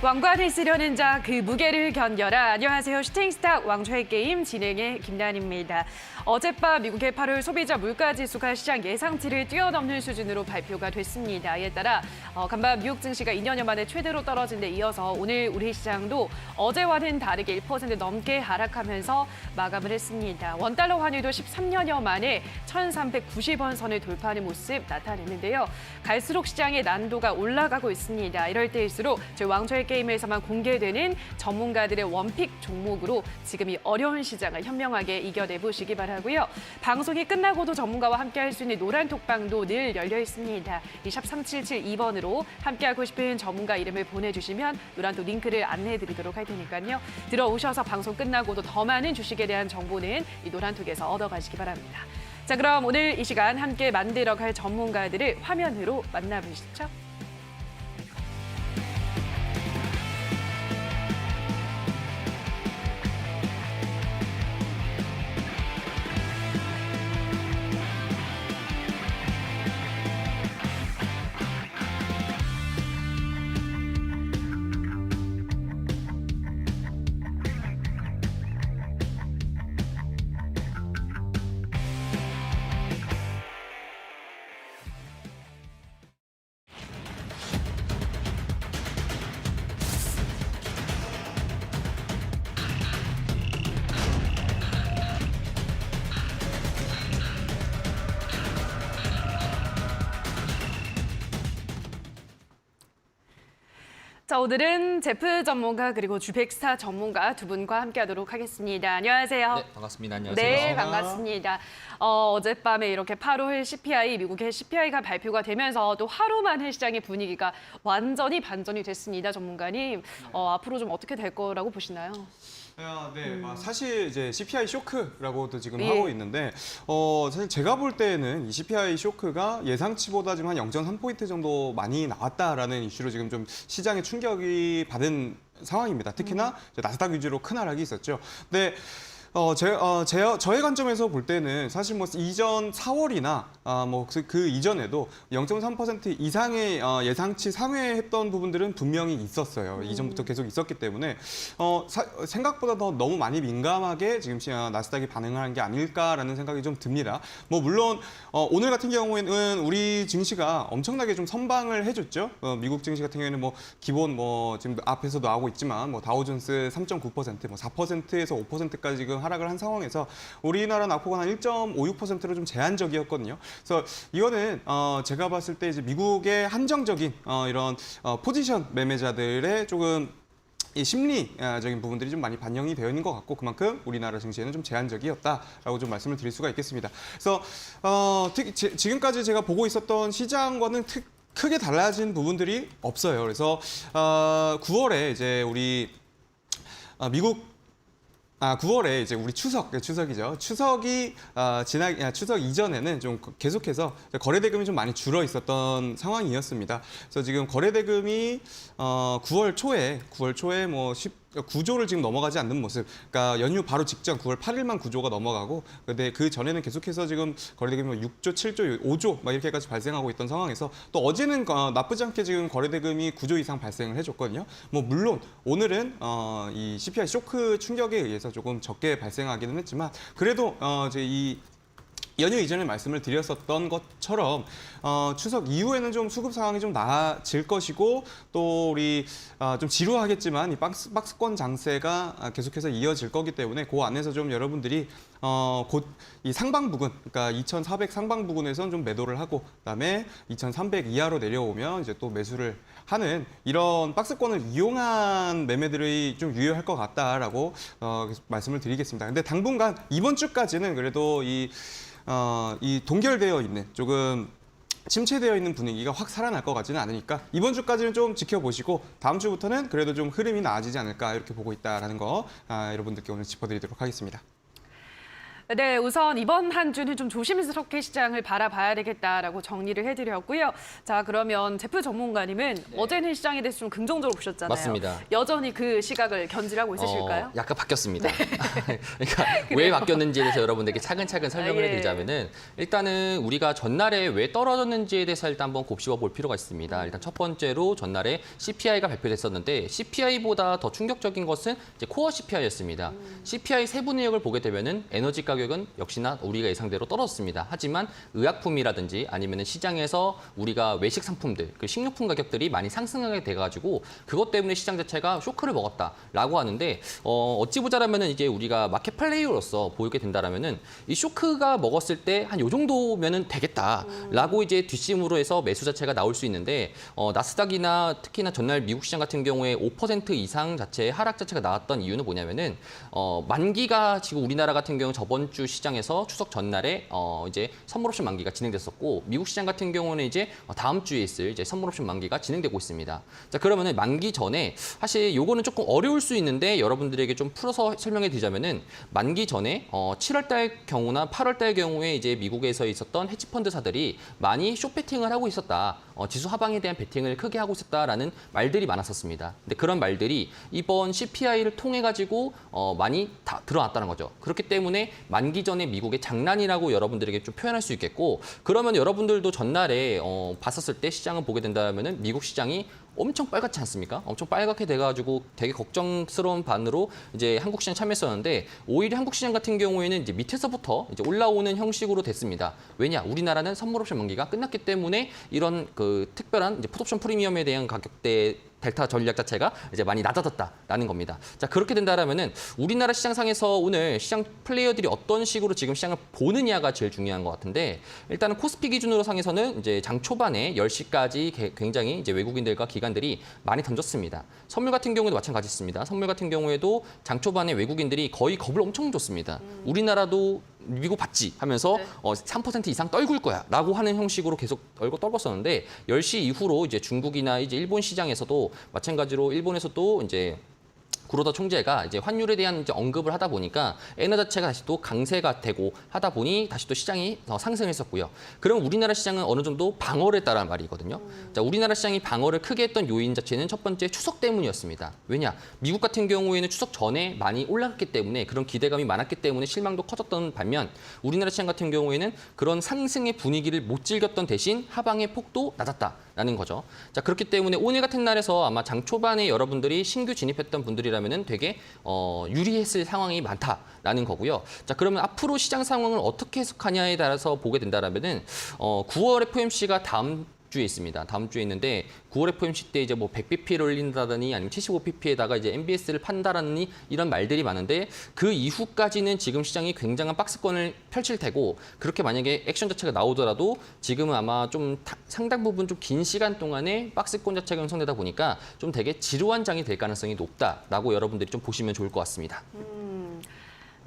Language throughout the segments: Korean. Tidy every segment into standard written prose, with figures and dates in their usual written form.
왕관을 쓰려는 자 그 무게를 견뎌라. 안녕하세요. 슈팅스타 왕좌의 게임 진행의 김나은입니다. 어젯밤 미국의 8월 소비자 물가지수가 시장 예상치를 뛰어넘는 수준으로 발표가 됐습니다. 이에 따라 간밤 미국 증시가 2년여 만에 최대로 떨어진 데 이어서 오늘 우리 시장도 어제와는 다르게 1% 넘게 하락하면서 마감을 했습니다. 원달러 환율도 13년여 만에 1,390원 선을 돌파하는 모습 나타냈는데요. 갈수록 시장의 난도가 올라가고 있습니다. 이럴 때일수록 저희 왕좌의 게임에서만 공개되는 전문가들의 원픽 종목으로 지금 이 어려운 시장을 현명하게 이겨내보시기 바라고요. 방송이 끝나고도 전문가와 함께할 수 있는 노란 톡방도 늘 열려 있습니다. 이 샵 3772번으로 함께하고 싶은 전문가 이름을 보내주시면 노란톡 링크를 안내해드리도록 할 테니까요. 들어오셔서 방송 끝나고도 더 많은 주식에 대한 정보는 이 노란톡에서 얻어가시기 바랍니다. 자, 그럼 오늘 이 시간 함께 만들어갈 전문가들을 화면으로 만나보시죠. 자, 오늘은 제프 전문가 그리고 주백사 전문가 두 분과 함께하도록 하겠습니다. 안녕하세요. 네, 반갑습니다. 안녕하세요. 네, 반갑습니다. 어젯밤에 이렇게 8월 CPI, 미국의 CPI가 발표가 되면서 또 하루 만에 시장의 분위기가 완전히 반전이 됐습니다. 전문가님, 앞으로 좀 어떻게 될 거라고 보시나요? 네, 사실 이제 CPI 쇼크라고도 지금 예. 하고 있는데, 사실 제가 볼 때는 이 CPI 쇼크가 예상치보다 지금 한 0.3포인트 정도 많이 나왔다라는 이슈로 지금 좀 시장에 충격이 받은 상황입니다. 특히나 이제 나스닥 위주로 큰 하락이 있었죠. 근데 저의 관점에서 볼 때는 사실 뭐 이전 4월이나 그 이전에도 0.3% 이상의 예상치 상회했던 부분들은 분명히 있었어요. 이전부터 계속 있었기 때문에 생각보다 더 너무 많이 민감하게 지금 나스닥이 반응을 한 게 아닐까라는 생각이 좀 듭니다. 뭐 물론 오늘 같은 경우에는 우리 증시가 엄청나게 좀 선방을 해줬죠. 미국 증시 같은 경우에는 뭐 기본 지금 앞에서도 나오고 있지만 뭐 다우존스 3.9%, 뭐 4%에서 5%까지 지금 하락을 한 상황에서 우리나라 낙폭은 한 1.56%로 좀 제한적이었거든요. 그래서 이거는 제가 봤을 때 이제 미국의 한정적인 이런 포지션 매매자들의 조금 이 심리적인 부분들이 좀 많이 반영이 되어 있는 것 같고 그만큼 우리나라 증시에는 좀 제한적이었다라고 좀 말씀을 드릴 수가 있겠습니다. 그래서 지금까지 제가 보고 있었던 시장과는 크게 달라진 부분들이 없어요. 그래서 9월에 이제 우리 미국 9월에 이제 우리 추석이죠. 추석이 추석 이전에는 좀 계속해서 거래 대금이 좀 많이 줄어 있었던 상황이었습니다. 그래서 지금 거래 대금이 9월 초에 뭐 9조를 지금 넘어가지 않는 모습. 그러니까 연휴 바로 직전 9월 8일만 9조가 넘어가고, 근데 그 전에는 계속해서 지금 거래 대금이 6조, 7조, 5조 막 이렇게까지 발생하고 있던 상황에서 또 어제는 나쁘지 않게 지금 거래 대금이 9조 이상 발생을 해줬거든요. 뭐 물론 오늘은 이 CPI 쇼크 충격에 의해서 조금 적게 발생하기는 했지만 그래도 이제 이 연휴 이전에 말씀을 드렸었던 것처럼 추석 이후에는 좀 수급 상황이 좀 나아질 것이고 또 우리 좀 지루하겠지만 이 박스권 장세가 계속해서 이어질 거기 때문에 그 안에서 좀 여러분들이 곧 이 상방 부근, 그러니까 2,400 상방 부근에서는 좀 매도를 하고 그다음에 2,300 이하로 내려오면 이제 또 매수를 하는 이런 박스권을 이용한 매매들이 좀 유효할 것 같다라고 말씀을 드리겠습니다. 근데 당분간 이번 주까지는 그래도 이 동결되어 있는 조금 침체되어 있는 분위기가 확 살아날 것 같지는 않으니까 이번 주까지는 좀 지켜보시고 다음 주부터는 그래도 좀 흐름이 나아지지 않을까 이렇게 보고 있다라는 거 여러분들께 오늘 짚어드리도록 하겠습니다. 네, 우선 이번 한 주는 좀 조심스럽게 시장을 바라봐야 되겠다라고 정리를 해드렸고요. 자, 그러면 제프 전문가님은 어제는 시장에 대해서 좀 긍정적으로 보셨잖아요. 맞습니다. 여전히 그 시각을 견지하고 있으실까요? 약간 바뀌었습니다. 그러니까 왜 바뀌었는지에 대해서 여러분들께 차근차근 설명을 예. 해드리자면은 일단은 우리가 전날에 왜 떨어졌는지에 대해서 일단 한번 곱씹어 볼 필요가 있습니다. 일단 첫 번째로 전날에 CPI가 발표됐었는데 CPI보다 더 충격적인 것은 이제 코어 CPI였습니다. CPI 세부 내역을 보게 되면은 에너지 가격은 역시나 우리가 예상대로 떨어졌습니다. 하지만 의약품이라든지 아니면은 시장에서 우리가 외식 상품들, 그 식료품 가격들이 많이 상승하게 돼가지고 그것 때문에 시장 자체가 쇼크를 먹었다라고 하는데 어찌 보자라면은 이제 우리가 마켓 플레이어로서 보이게 된다라면은 이 쇼크가 먹었을 때 한 요 정도면은 되겠다라고 이제 뒷심으로 해서 매수 자체가 나올 수 있는데 나스닥이나 특히나 전날 미국 시장 같은 경우에 5% 이상 자체의 하락 자체가 나왔던 이유는 뭐냐면은 만기가 지금 우리나라 같은 경우 저번 주 시장에서 추석 전날에 이제 선물 옵션 만기가 진행됐었고 미국 시장 같은 경우는 이제 다음 주에 있을 이제 선물 옵션 만기가 진행되고 있습니다. 자, 그러면은 만기 전에 사실 요거는 조금 어려울 수 있는데 여러분들에게 좀 풀어서 설명해 드리자면은 만기 전에 7월 달 경우나 8월 달 경우에 이제 미국에서 있었던 헤지 펀드사들이 많이 숏 베팅을 하고 있었다. 지수 하방에 대한 베팅을 크게 하고 있었다라는 말들이 많았었습니다. 근데 그런 말들이 이번 CPI를 통해 가지고 많이 다 드러났다는 거죠. 그렇기 때문에 만기 전에 미국의 장난이라고 여러분들에게 좀 표현할 수 있겠고 그러면 여러분들도 전날에 봤었을 때 시장을 보게 된다면은 미국 시장이 엄청 빨갛지 않습니까? 엄청 빨갛게 돼가지고 되게 걱정스러운 반으로 이제 한국 시장 참여했었는데 오히려 한국 시장 같은 경우에는 이제 밑에서부터 이제 올라오는 형식으로 됐습니다. 왜냐? 우리나라는 선물 옵션 만기가 끝났기 때문에 이런 그 특별한 이제 풋옵션 프리미엄에 대한 가격대 델타 전략 자체가 이제 많이 낮아졌다라는 겁니다. 자, 그렇게 된다라면은 우리나라 시장상에서 오늘 시장 플레이어들이 어떤 식으로 지금 시장을 보느냐가 제일 중요한 것 같은데 일단은 코스피 기준으로 상에서는 이제 장 초반에 10시까지 굉장히 이제 외국인들과 기관들이 많이 던졌습니다. 선물 같은 경우도 마찬가지입니다. 선물 같은 경우에도 장 초반에 외국인들이 거의 겁을 엄청 줬습니다. 우리나라도 미국 봤지 하면서 네. 3% 이상 떨굴 거야 라고 하는 형식으로 계속 떨궜었는데 10시 이후로 이제 중국이나 이제 일본 시장에서도 마찬가지로 일본에서도 이제 구로다 총재가 이제 환율에 대한 이제 언급을 하다 보니까 엔화 자체가 다시 또 강세가 되고 하다 보니 다시 또 시장이 상승했었고요. 그럼 우리나라 시장은 어느 정도 방어를 했다는 말이거든요. 자, 우리나라 시장이 방어를 크게 했던 요인 자체는 첫 번째 추석 때문이었습니다. 왜냐? 미국 같은 경우에는 추석 전에 많이 올라갔기 때문에 그런 기대감이 많았기 때문에 실망도 커졌던 반면 우리나라 시장 같은 경우에는 그런 상승의 분위기를 못 즐겼던 대신 하방의 폭도 낮았다라는 거죠. 자, 그렇기 때문에 오늘 같은 날에서 아마 장 초반에 여러분들이 신규 진입했던 분들이라면은 되게 유리했을 상황이 많다라는 거고요. 자, 그러면 앞으로 시장 상황을 어떻게 해석하냐에 따라서 보게 된다라면은 9월 FOMC가 다음 주에 있습니다. 다음 주에 있는데 9월 FOMC 때 이제 뭐 100bp를 올린다더니 아니면 75bp에다가 이제 MBS를 판다라는 이런 말들이 많은데 그 이후까지는 지금 시장이 굉장한 박스권을 펼칠 테고 그렇게 만약에 액션 자체가 나오더라도 지금은 아마 좀 상당 부분 좀 긴 시간 동안에 박스권 자체가 형성되다 보니까 좀 되게 지루한 장이 될 가능성이 높다라고 여러분들이 좀 보시면 좋을 것 같습니다.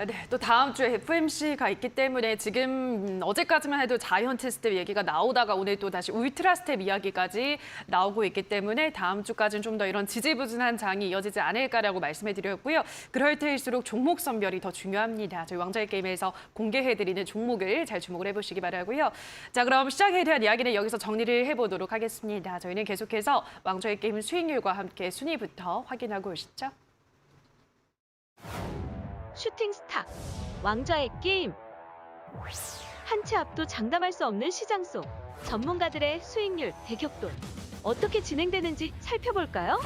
네, 또 다음 주에 FOMC가 있기 때문에 지금 어제까지만 해도 자이언트 스텝 얘기가 나오다가 오늘 또 다시 울트라 스텝 이야기까지 나오고 있기 때문에 다음 주까지는 좀 더 이런 지지부진한 장이 이어지지 않을까라고 말씀해드렸고요. 그럴 때일수록 종목 선별이 더 중요합니다. 저희 왕좌의 게임에서 공개해드리는 종목을 잘 주목을 해보시기 바라고요. 자, 그럼 시장에 대한 이야기는 여기서 정리를 해보도록 하겠습니다. 저희는 계속해서 왕좌의 게임 수익률과 함께 순위부터 확인하고 오시죠. 슈팅 스타, 왕좌의 게임. 한 치 앞도 장담할 수 없는 시장 속 전문가들의 수익률 대격돌. 어떻게 진행되는지 살펴볼까요?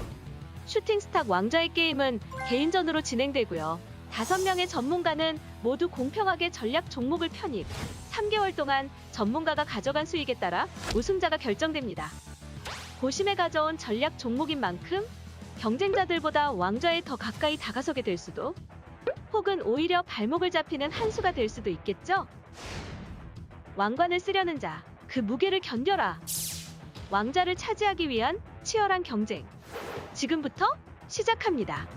슈팅 스타 왕좌의 게임은 개인전으로 진행되고요. 5명의 전문가는 모두 공평하게 전략 종목을 편입. 3개월 동안 전문가가 가져간 수익에 따라 우승자가 결정됩니다. 고심에 가져온 전략 종목인 만큼 경쟁자들보다 왕좌에 더 가까이 다가서게 될 수도 혹은 오히려 발목을 잡히는 한 수가 될 수도 있겠죠? 왕관을 쓰려는 자, 그 무게를 견뎌라. 왕자를 차지하기 위한 치열한 경쟁. 지금부터 시작합니다.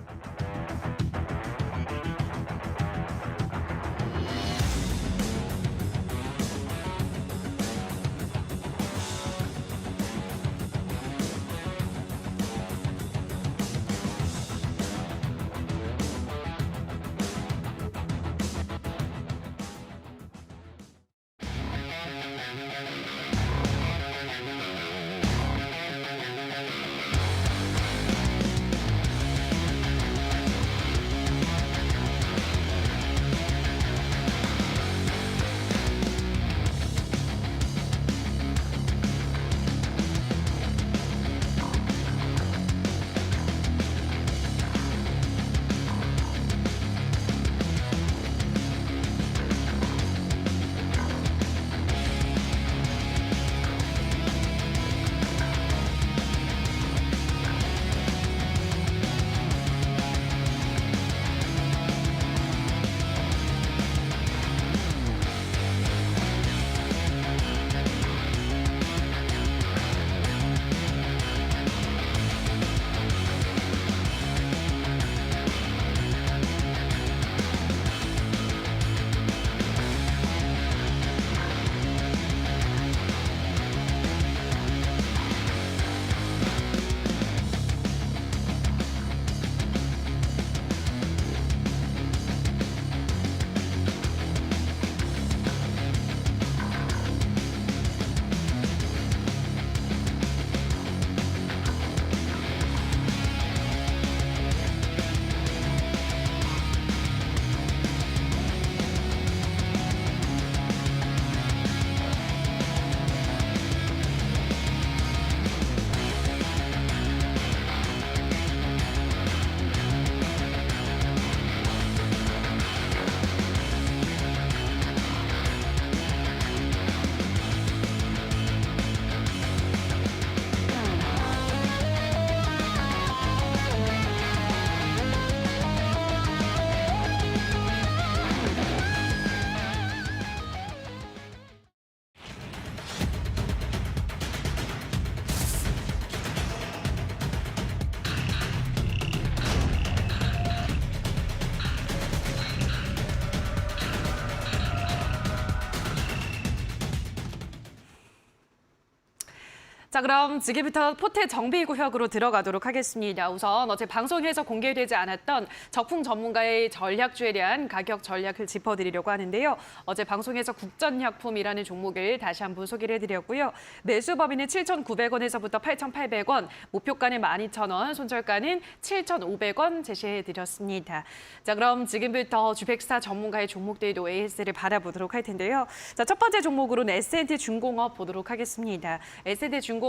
자, 그럼 지금부터 포트 정비 구역으로 들어가도록 하겠습니다. 우선 어제 방송에서 공개되지 않았던 적풍 전문가의 전략주에 대한 가격 전략을 짚어드리려고 하는데요. 어제 방송에서 국전약품이라는 종목을 다시 한번 소개를 해드렸고요. 매수 범위는 7,900원에서부터 8,800원, 목표가는 12,000원, 손절가는 7,500원 제시해드렸습니다. 자, 그럼 지금부터 주백사 전문가의 종목들도 AS를 받아보도록 할 텐데요. 자, 첫 번째 종목으로는 S&T중공업 보도록 하겠습니다. S&T중공업이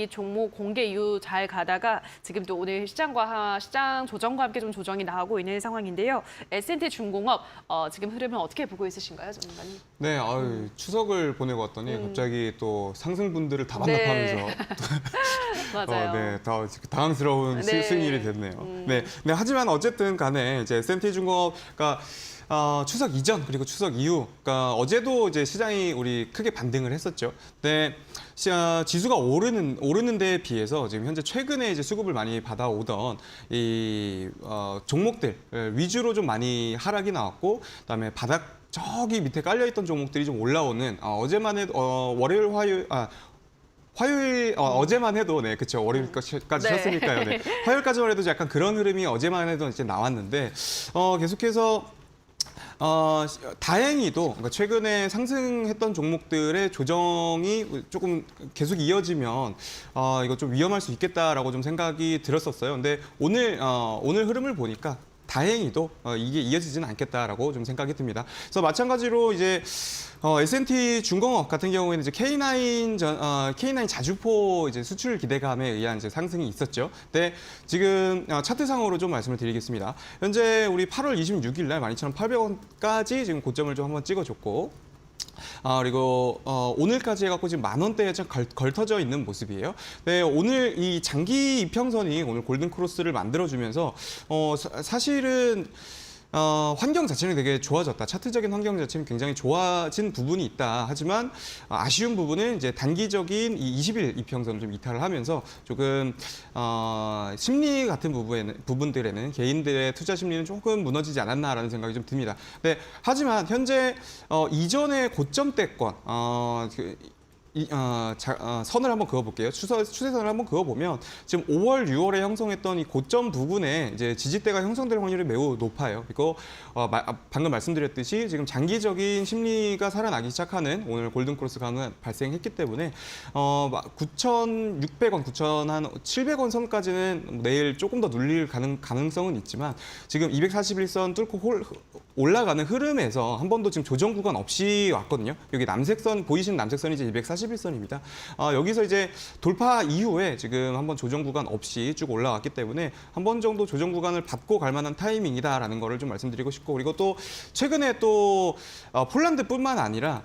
종목 공개 이후 잘 가다가 지금 또 오늘 시장 조정과 함께 좀 조정이 나오고 있는 상황인데요. S&T중공업 지금 흐름은 어떻게 보고 있으신가요, 전문가님? 네, 추석을 보내고 왔더니 갑자기 또 상승분들을 다 반납하면서 맞아요. 네, 더 당황스러운 네. 승일이 됐네요. 네, 하지만 어쨌든 간에 이제 S&T중공업가 추석 이전 그리고 추석 이후, 그러니까 어제도 이제 시장이 우리 크게 반등을 했었죠. 근데 지수가 오르는 데에 비해서 지금 현재 최근에 이제 수급을 많이 받아오던 이 종목들 위주로 좀 많이 하락이 나왔고, 그다음에 바닥 저기 밑에 깔려있던 종목들이 좀 올라오는 어제만 해도 화요일 어제만 해도 네 그렇죠, 월요일까지 네. 쉬었으니까요. 네. 화요일까지만 해도 약간 그런 흐름이 어제만 해도 이제 나왔는데 계속해서 다행히도 그러니까 최근에 상승했던 종목들의 조정이 조금 계속 이어지면 이거 좀 위험할 수 있겠다라고 좀 생각이 들었었어요. 근데 오늘 흐름을 보니까 다행히도 이게 이어지지는 않겠다라고 좀 생각이 듭니다. 그래서 마찬가지로 이제 S&T중공업 같은 경우에는 이제 K9 자주포 이제 수출 기대감에 의한 이제 상승이 있었죠. 근데 지금 차트상으로 좀 말씀을 드리겠습니다. 현재 우리 8월 26일 날 12,800원까지 지금 고점을 좀 한번 찍어줬고, 그리고 오늘까지 해갖고 지금 10,000원대에 좀 걸터져 있는 모습이에요. 네, 오늘 이 장기 이평선이 오늘 골든 크로스를 만들어주면서 사실은 환경 자체는 되게 좋아졌다. 차트적인 환경 자체는 굉장히 좋아진 부분이 있다. 하지만 아쉬운 부분은 이제 단기적인 이 20일 이평선을 좀 이탈을 하면서 조금 심리 같은 부분들에는 개인들의 투자 심리는 조금 무너지지 않았나라는 생각이 좀 듭니다. 네, 하지만 현재 이전의 고점대권 선을 한번 그어볼게요. 추세선을 한번 그어보면 지금 5월, 6월에 형성했던 이 고점 부분에 이제 지지대가 형성될 확률이 매우 높아요. 그리고 방금 말씀드렸듯이 지금 장기적인 심리가 살아나기 시작하는 오늘 골든크로스 강은 발생했기 때문에 9,600원, 9,700원 선까지는 내일 조금 더 눌릴 가능성은 있지만 지금 241선 뚫고 올라가는 흐름에서 한 번도 지금 조정 구간 없이 왔거든요. 여기 남색선 보이시는 남색선이 이제 241선입니다. 여기서 이제 돌파 이후에 지금 한번 조정 구간 없이 쭉 올라왔기 때문에 한 번 정도 조정 구간을 받고 갈 만한 타이밍이다라는 거를 좀 말씀드리고 싶고, 그리고 또 최근에 또 폴란드뿐만 아니라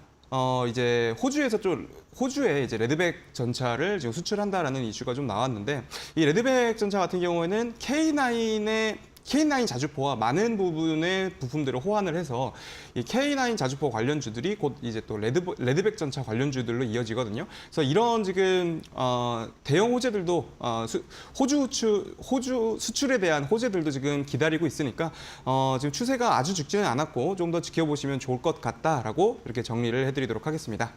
이제 호주에 이제 레드백 전차를 지금 수출한다라는 이슈가 좀 나왔는데, 이 레드백 전차 같은 경우에는 K9 자주포와 많은 부분의 부품들을 호환을 해서 이 K9 자주포 관련주들이 곧 이제 또 레드백 전차 관련주들로 이어지거든요. 그래서 이런 지금 대형 호재들도 호주 수출에 대한 호재들도 지금 기다리고 있으니까 지금 추세가 아주 죽지는 않았고 좀 더 지켜보시면 좋을 것 같다라고 이렇게 정리를 해드리도록 하겠습니다.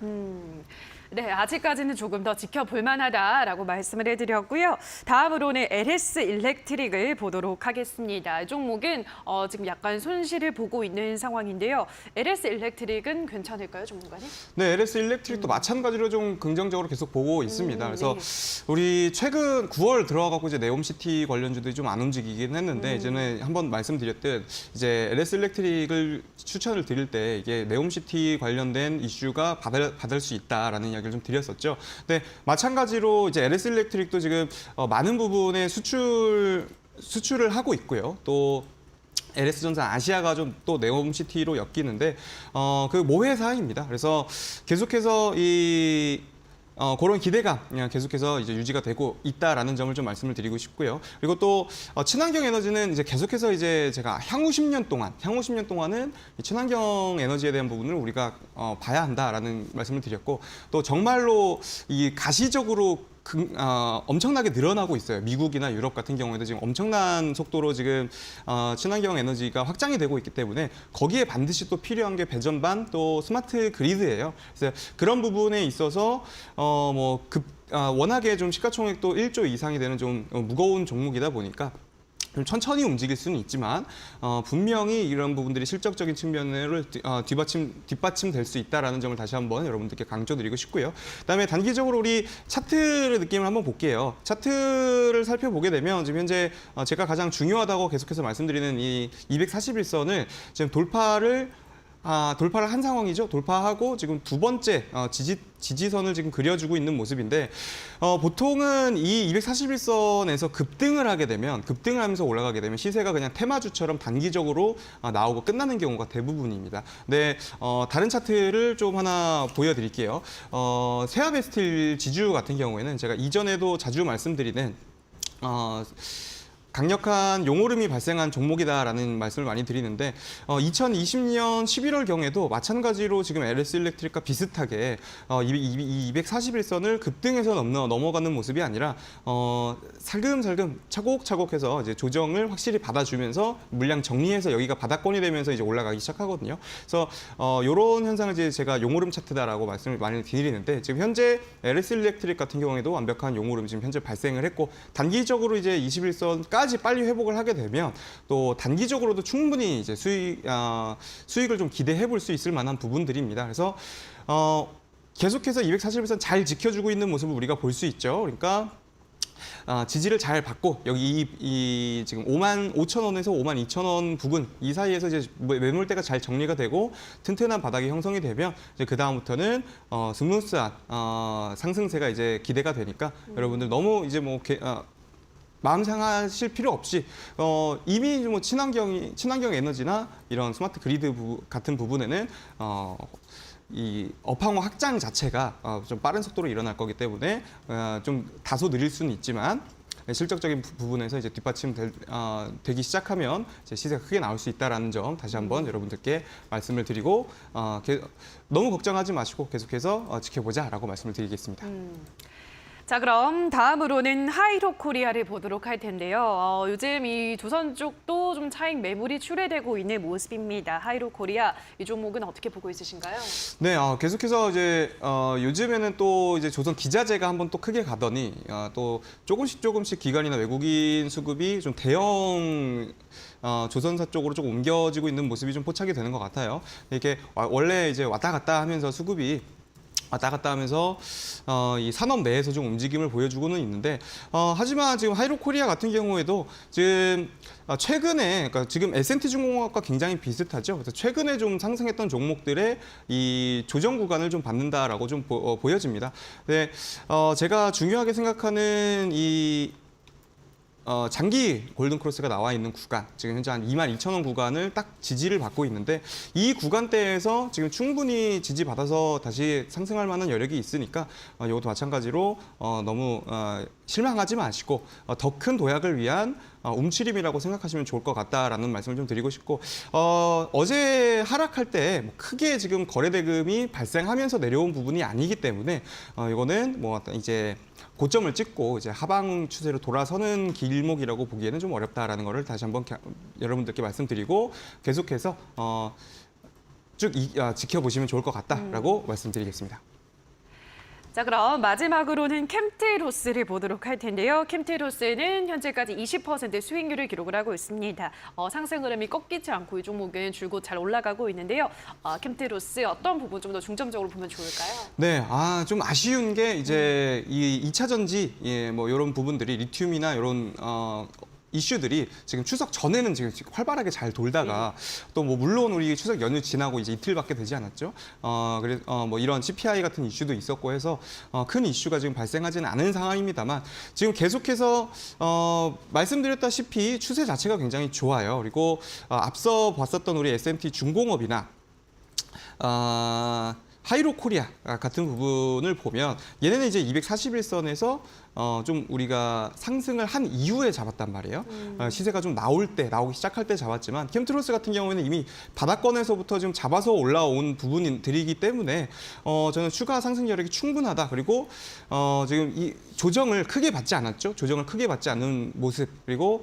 네, 아직까지는 조금 더 지켜볼 만하다라고 말씀을 해드렸고요. 다음으로는 LS 일렉트릭을 보도록 하겠습니다. 이 종목은 지금 약간 손실을 보고 있는 상황인데요. LS 일렉트릭은 괜찮을까요, 전문가님? 네, LS 일렉트릭도 마찬가지로 좀 긍정적으로 계속 보고 있습니다. 그래서 우리 최근 9월 들어가고 이제 네옴시티 관련주들이 좀 안 움직이긴 했는데 이제는 한번 말씀드렸듯 이제 LS 일렉트릭을 추천을 드릴 때 이게 네옴시티 관련된 이슈가 받을 수 있다라는 이야기를 좀 드렸었죠. 네, 마찬가지로 이제 LS 일렉트릭도 지금 많은 부분의 수출을 하고 있고요. 또 LS전자 아시아가 좀 또 네옴시티로 엮이는데 그 모회사입니다. 그래서 계속해서 그런 기대감 계속해서 이제 유지가 되고 있다라는 점을 좀 말씀을 드리고 싶고요. 그리고 또 친환경 에너지는 이제 계속해서 이제 제가 향후 10년 동안은 이 친환경 에너지에 대한 부분을 우리가 봐야 한다라는 말씀을 드렸고, 또 정말로 이 가시적으로 엄청나게 늘어나고 있어요. 미국이나 유럽 같은 경우에도 지금 엄청난 속도로 지금 친환경 에너지가 확장이 되고 있기 때문에 거기에 반드시 또 필요한 게 배전반 또 스마트 그리드예요. 그래서 그런 부분에 있어서 워낙에 좀 시가총액도 1조 이상이 되는 좀 무거운 종목이다 보니까 좀 천천히 움직일 수는 있지만 분명히 이런 부분들이 실적적인 측면을 뒷받침될 수 있다라는 점을 다시 한번 여러분들께 강조드리고 싶고요. 그다음에 단기적으로 우리 차트의 느낌을 한번 볼게요. 차트를 살펴보게 되면 지금 현재 제가 가장 중요하다고 계속해서 말씀드리는 이 241선을 지금 돌파를 한 상황이죠. 돌파하고 지금 두 번째 지지선을 지금 그려주고 있는 모습인데 보통은 이 241선에서 급등을 하면서 올라가게 되면 시세가 그냥 테마주처럼 단기적으로 나오고 끝나는 경우가 대부분입니다. 근데 다른 차트를 좀 하나 보여드릴게요. 세아베스틸 지주 같은 경우에는 제가 이전에도 자주 말씀드리는 강력한 용오름이 발생한 종목이다라는 말씀을 많이 드리는데 2020년 11월 경에도 마찬가지로 지금 LS 일렉트릭과 비슷하게 이 241선을 급등해서 넘어가는 모습이 아니라 살금살금 차곡차곡해서 이제 조정을 확실히 받아주면서 물량 정리해서 여기가 바닥권이 되면서 이제 올라가기 시작하거든요. 그래서 이런 현상을 이제 제가 용오름 차트다라고 말씀을 많이 드리는데 지금 현재 LS 일렉트릭 같은 경우에도 완벽한 용오름 지금 현재 발생을 했고 단기적으로 이제 21선까지 빨리 회복을 하게 되면 또 단기적으로도 충분히 이제 수익을 좀 기대해 볼 수 있을 만한 부분들입니다. 그래서 계속해서 241선 잘 지켜주고 있는 모습을 우리가 볼 수 있죠. 그러니까 지지를 잘 받고 여기 이 지금 55,000원에서 52,000원 부근 이 사이에서 이제 매물대가 잘 정리가 되고 튼튼한 바닥이 형성이 되면 이제 그 다음부터는 스무스한 상승세가 이제 기대가 되니까 여러분들 너무 이제 마음 상하실 필요 없이 이미 뭐 친환경 에너지나 이런 스마트 그리드 같은 부분에는 이 업황 확장 자체가 좀 빠른 속도로 일어날 거기 때문에 좀 다소 느릴 수는 있지만 실적적인 부분에서 이제 되기 시작하면 이제 시세가 크게 나올 수 있다라는 점 다시 한번 여러분들께 말씀을 드리고 너무 걱정하지 마시고 계속해서 지켜보자라고 말씀을 드리겠습니다. 자, 그럼 다음으로는 하이로코리아를 보도록 할 텐데요. 요즘 이 조선 쪽도 좀 차익 매물이 출회되고 있는 모습입니다. 하이로코리아 이 종목은 어떻게 보고 있으신가요? 네, 계속해서 이제 요즘에는 또 이제 조선 기자재가 한번 또 크게 가더니 또 조금씩 기관이나 외국인 수급이 좀 대형 조선사 쪽으로 좀 옮겨지고 있는 모습이 좀 포착이 되는 것 같아요. 이게 원래 이제 왔다 갔다 하면서 수급이 왔다 갔다 하면서 이 산업 내에서 좀 움직임을 보여주고는 있는데 하지만 지금 하이로코리아 같은 경우에도 지금 최근에 그러니까 지금 S&T 중공업과 굉장히 비슷하죠. 그래서 최근에 좀 상승했던 종목들의 이 조정 구간을 좀 받는다라고 좀 보여집니다. 네, 제가 중요하게 생각하는 이 장기 골든크로스가 나와 있는 구간, 지금 현재 한 22,000원 구간을 딱 지지를 받고 있는데 이 구간대에서 지금 충분히 지지받아서 다시 상승할 만한 여력이 있으니까 이것도 마찬가지로 너무 실망하지 마시고 더 큰 도약을 위한 움츠림이라고 생각하시면 좋을 것 같다라는 말씀을 좀 드리고 싶고 어제 하락할 때 크게 지금 거래대금이 발생하면서 내려온 부분이 아니기 때문에 이거는 뭐 이제 고점을 찍고 이제 하방 추세로 돌아서는 길목이라고 보기에는 좀 어렵다라는 거를 다시 한번 여러분들께 말씀드리고 계속해서 쭉 지켜보시면 좋을 것 같다라고 말씀드리겠습니다. 자, 그럼 마지막으로는 캠트로스를 보도록 할 텐데요. 캠트로스는 현재까지 20% 수익률을 기록을 하고 있습니다. 상승 흐름이 꺾이지 않고 이 종목은 줄곧 잘 올라가고 있는데요. 캠트로스 어떤 부분 좀 더 중점적으로 보면 좋을까요? 네, 좀 아쉬운 게 이제 이 2차 전지 뭐 이런 부분들이 리튬이나 이런 이슈들이 지금 추석 전에는 지금 활발하게 잘 돌다가 또 뭐 물론 우리 추석 연휴 지나고 이제 이틀밖에 되지 않았죠. 그래서 뭐 이런 CPI 같은 이슈도 있었고 해서 큰 이슈가 지금 발생하지는 않은 상황입니다만 지금 계속해서 말씀드렸다시피 추세 자체가 굉장히 좋아요. 그리고 앞서 봤었던 우리 S&T 중공업이나 하이로코리아 같은 부분을 보면 얘네는 이제 241선에서 좀 우리가 상승을 한 이후에 잡았단 말이에요. 시세가 좀 나오기 시작할 때 잡았지만 캠트로스 같은 경우에는 이미 바닥권에서부터 좀 잡아서 올라온 부분들이기 때문에 저는 추가 상승 여력이 충분하다. 그리고 지금 이 조정을 크게 받지 않았죠. 조정을 크게 받지 않는 모습. 그리고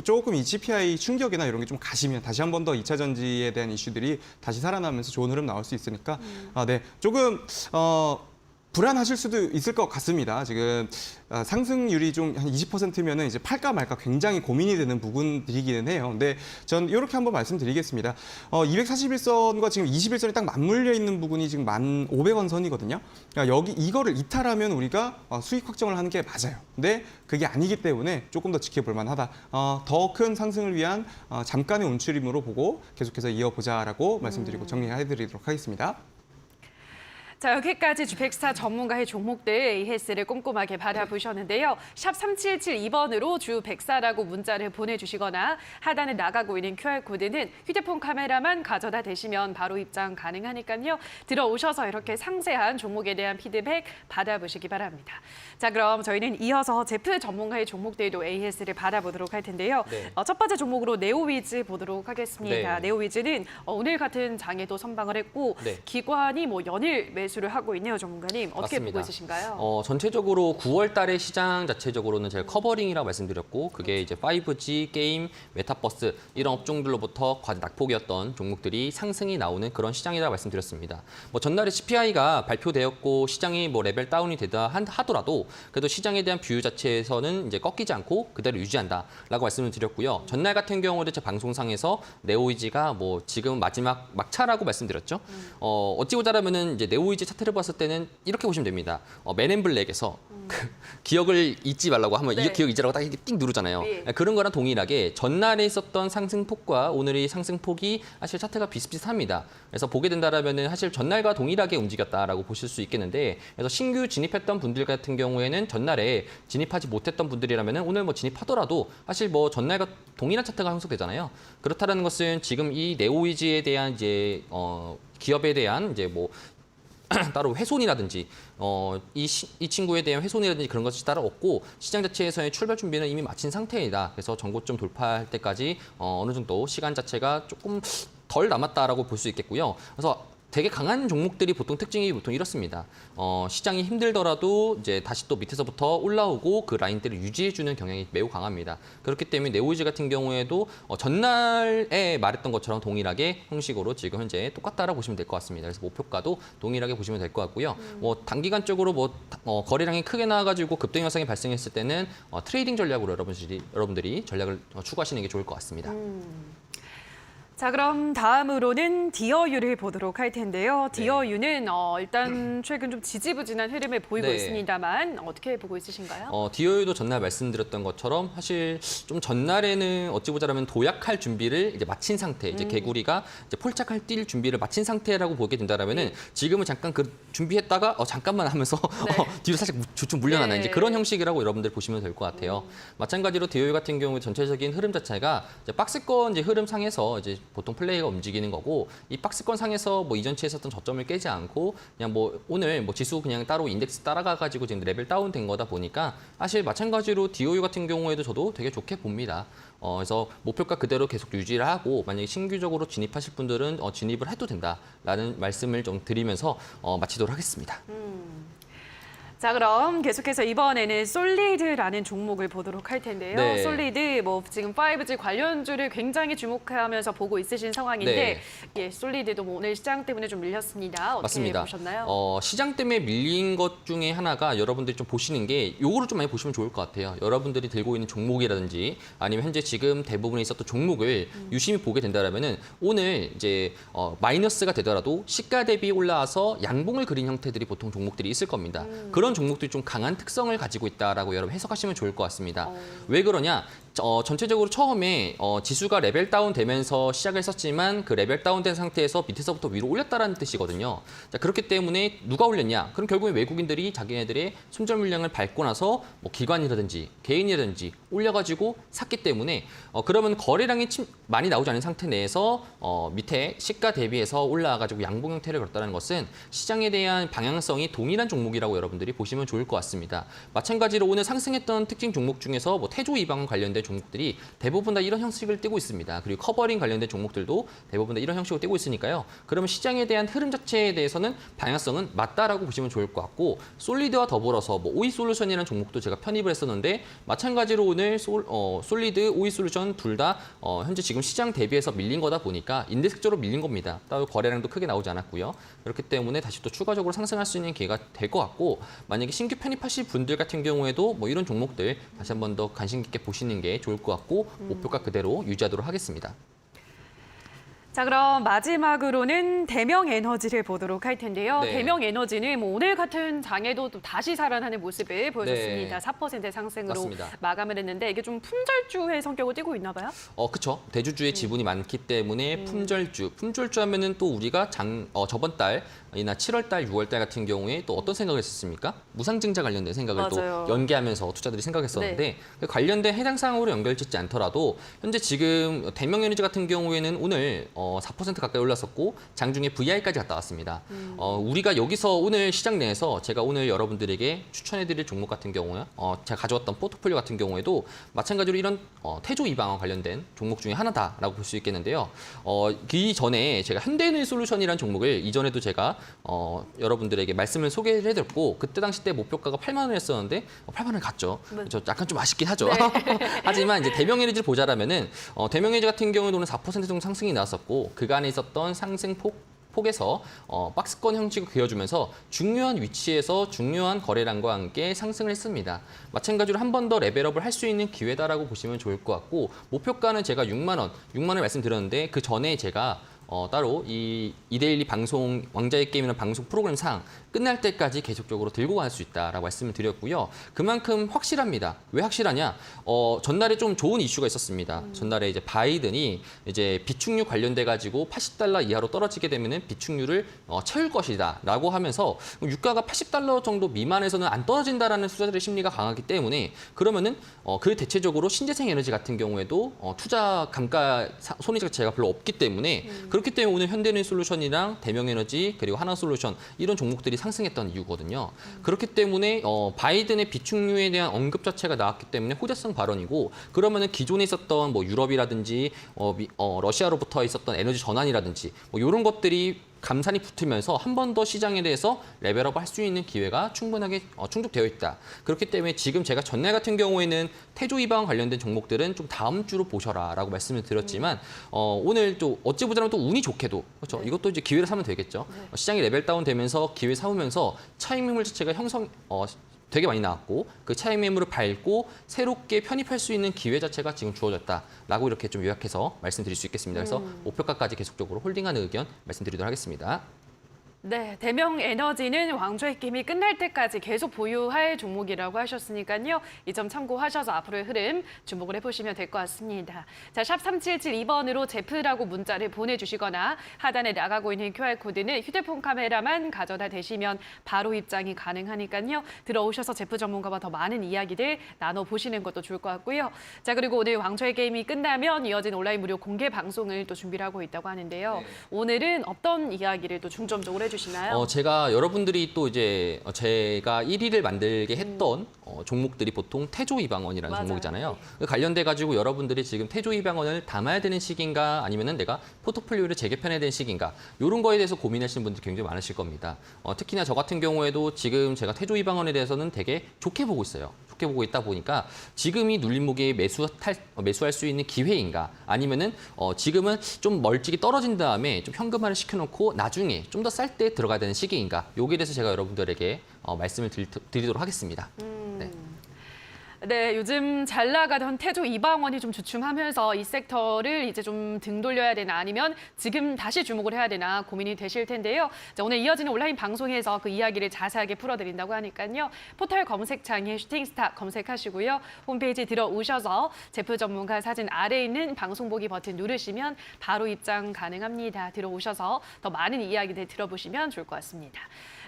조금 이 CPI 충격이나 이런 게 좀 가시면 다시 한 번 더 2차 전지에 대한 이슈들이 다시 살아나면서 좋은 흐름 나올 수 있으니까 네, 조금 불안하실 수도 있을 것 같습니다. 지금 상승률이 좀 한 20%면은 이제 팔까 말까 굉장히 고민이 되는 부분들이기는 해요. 근데 전 이렇게 한번 말씀드리겠습니다. 241선과 지금 21선이 딱 맞물려 있는 부분이 지금 1,500원 선이거든요. 그러니까 이거를 이탈하면 우리가 수익 확정을 하는 게 맞아요. 근데 그게 아니기 때문에 조금 더 지켜볼 만하다. 더 큰 상승을 위한 잠깐의 운출임으로 보고 계속해서 이어보자라고 말씀드리고 정리해드리도록 하겠습니다. 자, 여기까지 주택스타 전문가의 종목들 AS를 꼼꼼하게 받아보셨는데요. 샵 3772번으로 주104라고 문자를 보내주시거나 하단에 나가고 있는 QR코드는 휴대폰 카메라만 가져다 대시면 바로 입장 가능하니까요. 들어오셔서 이렇게 상세한 종목에 대한 피드백 받아보시기 바랍니다. 자, 그럼 저희는 이어서 제프 전문가의 종목들도 AS를 받아보도록 할 텐데요. 네. 첫 번째 종목으로 네오위즈 보도록 하겠습니다. 네. 네오위즈는 오늘 같은 장에도 선방을 했고 네. 기관이 연일 매수를 하고 있네요, 전문가님. 어떻게 맞습니다. 보고 있으신가요? 전체적으로 9월 달에 시장 자체적으로는 제가 커버링이라고 말씀드렸고 그게 이제 5G, 게임, 메타버스 이런 업종들로부터 낙폭이었던 종목들이 상승이 나오는 그런 시장이라고 말씀드렸습니다. 전날에 CPI가 발표되었고 시장이 레벨 다운이 되다 하더라도 그래도 시장에 대한 뷰 자체에서는 이제 꺾이지 않고 그대로 유지한다라고 말씀을 드렸고요. 전날 같은 경우에도 제 방송상에서 네오이지가 지금 마지막 막차라고 말씀드렸죠. 어찌 보자라면은 이제 네오이지 차트를 봤을 때는 이렇게 보시면 됩니다. 맨앤블랙에서 기억을 잊지 말라고 하면 네. 기억 잊으라고 딱 이렇게 띡 누르잖아요. 네. 그런 거랑 동일하게 전날에 있었던 상승폭과 오늘의 상승폭이 사실 차트가 비슷비슷합니다. 그래서 보게 된다라면은 사실 전날과 동일하게 움직였다라고 보실 수 있겠는데, 그래서 신규 진입했던 분들 같은 경우에는 전날에 진입하지 못했던 분들이라면은 오늘 진입하더라도 사실 전날과 동일한 차트가 형성되잖아요. 그렇다는 것은 지금 이 네오이지에 대한 이제 기업에 대한 이제 따로 훼손이라든지 이 친구에 대한 훼손이라든지 그런 것이 따로 없고 시장 자체에서의 출발 준비는 이미 마친 상태이다. 그래서 전고점 돌파할 때까지 어느 정도 시간 자체가 조금 덜 남았다라고 볼 수 있겠고요. 그래서 되게 강한 종목들이 보통 특징이 이렇습니다. 시장이 힘들더라도 이제 다시 또 밑에서부터 올라오고 그 라인대를 유지해주는 경향이 매우 강합니다. 그렇기 때문에 네오이즈 같은 경우에도 전날에 말했던 것처럼 동일하게 형식으로 지금 현재 똑같다라고 보시면 될 것 같습니다. 그래서 목표가도 동일하게 보시면 될 것 같고요. 단기간적으로 거래량이 크게 나와가지고 급등 현상이 발생했을 때는 트레이딩 전략으로 여러분들이 전략을 추구하시는 게 좋을 것 같습니다. 자, 그럼 다음으로는 디어유를 보도록 할 텐데요. 디어유는 일단 최근 좀 지지부진한 흐름을 보이고 네. 있습니다만 어떻게 보고 있으신가요? 디어유도 전날 말씀드렸던 것처럼 사실 좀 전날에는 어찌 보자라면 도약할 준비를 이제 마친 상태, 이제 개구리가 이제 폴짝할 뛸 준비를 마친 상태라고 보게 된다라면은 지금은 잠깐 그 준비했다가 잠깐만 하면서 뒤로 살짝 주춤 물러나는 네. 이제 그런 형식이라고 여러분들 보시면 될 것 같아요. 마찬가지로 디어유 같은 경우 전체적인 흐름 자체가 이제 박스권 이제 흐름 상에서 이제 보통 플레이가 움직이는 거고 이 박스권 상에서 이전치에 있었던 저점을 깨지 않고 그냥 오늘 지수 그냥 따로 인덱스 따라가가지고 지금 레벨 다운 된 거다 보니까 사실 마찬가지로 디오유 같은 경우에도 저도 되게 좋게 봅니다. 그래서 목표가 그대로 계속 유지를 하고 만약에 신규적으로 진입하실 분들은 진입을 해도 된다라는 말씀을 좀 드리면서 마치도록 하겠습니다. 자, 그럼 계속해서 이번에는 솔리드라는 종목을 보도록 할 텐데요. 네. 솔리드 지금 5G 관련주를 굉장히 주목하면서 보고 있으신 상황인데 솔리드도 오늘 시장 때문에 좀 밀렸습니다. 어떻게 맞습니다. 보셨나요? 시장 때문에 밀린 것 중에 하나가 여러분들이 좀 보시는 게 요거를 좀 많이 보시면 좋을 것 같아요. 여러분들이 들고 있는 종목이라든지 아니면 현재 지금 대부분에 있었던 종목을 유심히 보게 된다면은 오늘 이제 마이너스가 되더라도 시가 대비 올라와서 양봉을 그린 형태들이 보통 종목들이 있을 겁니다. 그런 종목들이 좀 강한 특성을 가지고 있다라고 여러분 해석하시면 좋을 것 같습니다. 왜 그러냐? 전체적으로 처음에 지수가 레벨 다운 되면서 시작을 했었지만 그 레벨 다운된 상태에서 밑에서부터 위로 올렸다라는 뜻이거든요. 자, 그렇기 때문에 누가 올렸냐? 그럼 결국에 외국인들이 자기네들의 손절 물량을 밟고 나서 기관이라든지 개인이라든지 올려가지고 샀기 때문에 그러면 거래량이 많이 나오지 않은 상태 내에서 밑에 시가 대비해서 올라와가지고 양봉 형태를 그렸다는 것은 시장에 대한 방향성이 동일한 종목이라고 여러분들이 보시면 좋을 것 같습니다. 마찬가지로 오늘 상승했던 특징 종목 중에서 뭐 태조 이방 관련된 종목들이 대부분 다 이런 형식을 띠고 있습니다. 그리고 커버링 관련된 종목들도 대부분 다 이런 형식으로 띠고 있으니까요. 그러면 시장에 대한 흐름 자체에 대해서는 방향성은 맞다라고 보시면 좋을 것 같고, 솔리드와 더불어서 뭐 오이솔루션이라는 종목도 제가 편입을 했었는데, 마찬가지로 오늘 솔리드, 오이솔루션 둘 다 현재 지금 시장 대비해서 밀린 거다 보니까 인덱스적으로 밀린 겁니다. 따로 거래량도 크게 나오지 않았고요. 그렇기 때문에 다시 또 추가적으로 상승할 수 있는 기회가 될 것 같고, 만약에 신규 편입하실 분들 같은 경우에도 뭐 이런 종목들 다시 한 번 더 관심 깊게 보시는 게 좋을 것 같고, 목표가 그대로 유지하도록 하겠습니다. 자, 그럼 마지막으로는 대명에너지를 보도록 할 텐데요. 네. 대명에너지는 뭐 오늘 같은 장에도 또 다시 살아나는 모습을 보여줬습니다. 네. 4% 상승으로 맞습니다. 마감을 했는데, 이게 좀 품절주의 성격을 띠고 있나 봐요? 그렇죠. 대주주의 지분이 많기 때문에 품절주 하면은 또 우리가 저번 달이나 7월 달, 6월 달 같은 경우에 또 어떤 생각을 했었습니까? 무상증자 관련된 생각을 맞아요. 또 연계하면서 투자들이 생각했었는데, 관련된 해당 사항으로 연결짓지 않더라도 현재 지금 대명에너지 같은 경우에는 오늘 4% 가까이 올랐었고, 장중에 VI까지 갔다 왔습니다. 우리가 여기서 오늘 시장 내에서 제가 오늘 여러분들에게 추천해드릴 종목 같은 경우에 제가 가져왔던 포트폴리오 같은 경우에도 마찬가지로 이런 태조 이방원 관련된 종목 중에 하나다라고 볼 수 있겠는데요. 그 전에 제가 현대에너지솔루션이라는 종목을 이전에도 제가 여러분들에게 말씀을 소개를 해드렸고, 그때 당시 때 목표가가 8만 원 했었는데 8만 원 갔죠. 저 약간 좀 아쉽긴 하죠. 하지만 이제 대명에너지를 보자라면은 대명에너지 같은 경우에는 4% 정도 상승이 나왔었고, 그간에 있었던 상승 폭에서 박스권 형식을 그려주면서 중요한 위치에서 중요한 거래량과 함께 상승을 했습니다. 마찬가지로 한 번 더 레벨업을 할 수 있는 기회다라고 보시면 좋을 것 같고, 목표가는 제가 6만 원 말씀드렸는데, 그 전에 제가 따로 이 이데일리 방송 왕자의 게임이라는 방송 프로그램상 끝날 때까지 계속적으로 들고 갈 수 있다라고 말씀을 드렸고요. 그만큼 확실합니다. 왜 확실하냐? 전날에 좀 좋은 이슈가 있었습니다. 전날에 이제 바이든이 이제 비축유 관련돼 가지고 $80 이하로 떨어지게 되면은 비축유를 채울 것이다라고 하면서 유가가 $80 정도 미만에서는 안 떨어진다라는 투자자들의 심리가 강하기 때문에, 그러면은 그 대체적으로 신재생 에너지 같은 경우에도 투자 감가 손익 자체가 별로 없기 때문에, 그렇기 때문에 오늘 현대에너지솔루션이랑 대명에너지 그리고 하나솔루션 이런 종목들이 상승했던 이유거든요. 그렇기 때문에 바이든의 비축유에 대한 언급 자체가 나왔기 때문에 호재성 발언이고, 그러면은 기존에 있었던 뭐 유럽이라든지 러시아로부터 있었던 에너지 전환이라든지 뭐 이런 것들이 감산이 붙으면서 한 번 더 시장에 대해서 레벨업 할 수 있는 기회가 충분하게 충족되어 있다. 그렇기 때문에 지금 제가 전날 같은 경우에는 태조 이방 관련된 종목들은 좀 다음 주로 보셔라라고 말씀을 드렸지만, 오늘 또 어찌 보자면 또 운이 좋게도 그렇죠. 이것도 이제 기회를 사면 되겠죠. 시장이 레벨 다운 되면서 기회 삼으면서 차익 매물 자체가 되게 많이 나왔고, 그 차익 매물을 밟고 새롭게 편입할 수 있는 기회 자체가 지금 주어졌다라고 이렇게 좀 요약해서 말씀드릴 수 있겠습니다. 그래서 목표가까지 계속적으로 홀딩하는 의견 말씀드리도록 하겠습니다. 네, 대명에너지는 왕좌의 게임이 끝날 때까지 계속 보유할 종목이라고 하셨으니까요. 이 점 참고하셔서 앞으로의 흐름 주목을 해보시면 될 것 같습니다. 자, 샵 3772번으로 제프라고 문자를 보내주시거나 하단에 나가고 있는 QR코드는 휴대폰 카메라만 가져다 대시면 바로 입장이 가능하니까요. 들어오셔서 제프 전문가와 더 많은 이야기들 나눠보시는 것도 좋을 것 같고요. 자, 그리고 오늘 왕좌의 게임이 끝나면 이어진 온라인 무료 공개 방송을 또 준비를 하고 있다고 하는데요. 네. 오늘은 어떤 이야기를 또 중점적으로 해주시나요? 제가 여러분들이 또 이제 제가 1위를 만들게 했던 종목들이 보통 태조 이방원이라는 맞아요. 종목이잖아요. 관련돼 가지고 여러분들이 지금 태조 이방원을 담아야 되는 시기인가, 아니면은 내가 포트폴리오를 재개편해야 되는 시기인가, 이런 거에 대해서 고민하시는 분들이 굉장히 많으실 겁니다. 특히나 저 같은 경우에도 지금 제가 태조 이방원에 대해서는 되게 좋게 보고 있어요. 좋게 보고 있다 보니까 지금이 눌림목에 매수할 수 있는 기회인가, 아니면은 지금은 좀 멀찍이 떨어진 다음에 좀 현금화를 시켜놓고 나중에 좀 더 쌀 때 들어가야 되는 시기인가, 여기에 대해서 제가 여러분들에게 말씀을 드리도록 하겠습니다. 네. 네, 요즘 잘 나가던 태조 이방원이 좀 주춤하면서 이 섹터를 이제 좀 등 돌려야 되나, 아니면 지금 다시 주목을 해야 되나 고민이 되실 텐데요. 자, 오늘 이어지는 온라인 방송에서 그 이야기를 자세하게 풀어드린다고 하니까요. 포털 검색창에 슈팅스타 검색하시고요. 홈페이지 들어오셔서 제프 전문가 사진 아래에 있는 방송 보기 버튼 누르시면 바로 입장 가능합니다. 들어오셔서 더 많은 이야기들 들어보시면 좋을 것 같습니다.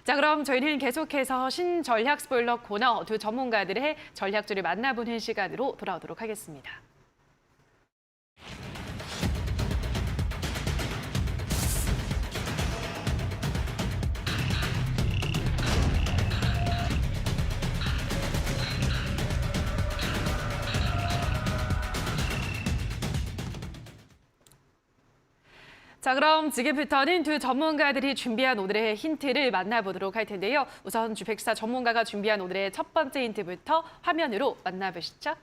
자, 그럼 저희는 계속해서 신전략 스포일러 코너 두 전문가들의 전략주를 만나보는 시간으로 돌아오도록 하겠습니다. 자, 그럼 지금부터는 두 전문가들이 준비한 오늘의 힌트를 만나보도록 할 텐데요. 우선 주백사 전문가가 준비한 오늘의 첫 번째 힌트부터 화면으로 만나보시죠.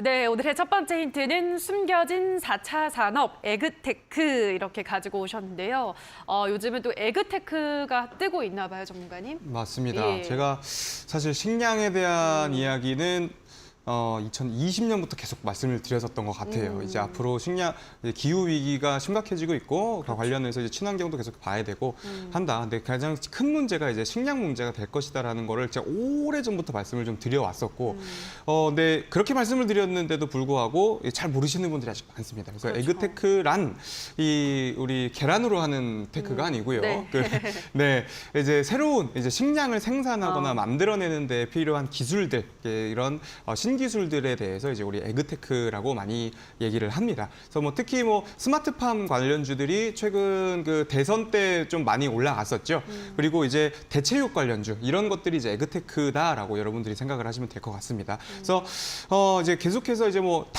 네, 오늘의 첫 번째 힌트는 숨겨진 4차 산업 에그테크 이렇게 가지고 오셨는데요. 요즘은 또 에그테크가 뜨고 있나 봐요, 전문가님. 맞습니다. 예. 제가 사실 식량에 대한 이야기는 2020년부터 계속 말씀을 드렸었던 것 같아요. 이제 앞으로 식량 이제 기후 위기가 심각해지고 있고 그 관련해서 이제 친환경도 계속 봐야 되고 한다. 근데 가장 큰 문제가 이제 식량 문제가 될 것이다라는 거를 제가 오래 전부터 말씀을 좀 드려왔었고, 근데 그렇게 말씀을 드렸는데도 불구하고 잘 모르시는 분들이 아직 많습니다. 그래서 그렇죠. 에그테크란 이 우리 계란으로 하는 테크가 아니고요. 네. 네, 이제 새로운 이제 식량을 생산하거나 만들어내는 데 필요한 기술들, 이런 신기술들에 대해서 이제 우리 에그테크라고 많이 얘기를 합니다. 그래서 뭐 특히 뭐 스마트팜 관련주들이 최근 그 대선 때 좀 많이 올라갔었죠. 그리고 이제 대체육 관련주 이런 것들이 이제 에그테크다라고 여러분들이 생각을 하시면 될 것 같습니다. 그래서 이제 계속해서 이제 뭐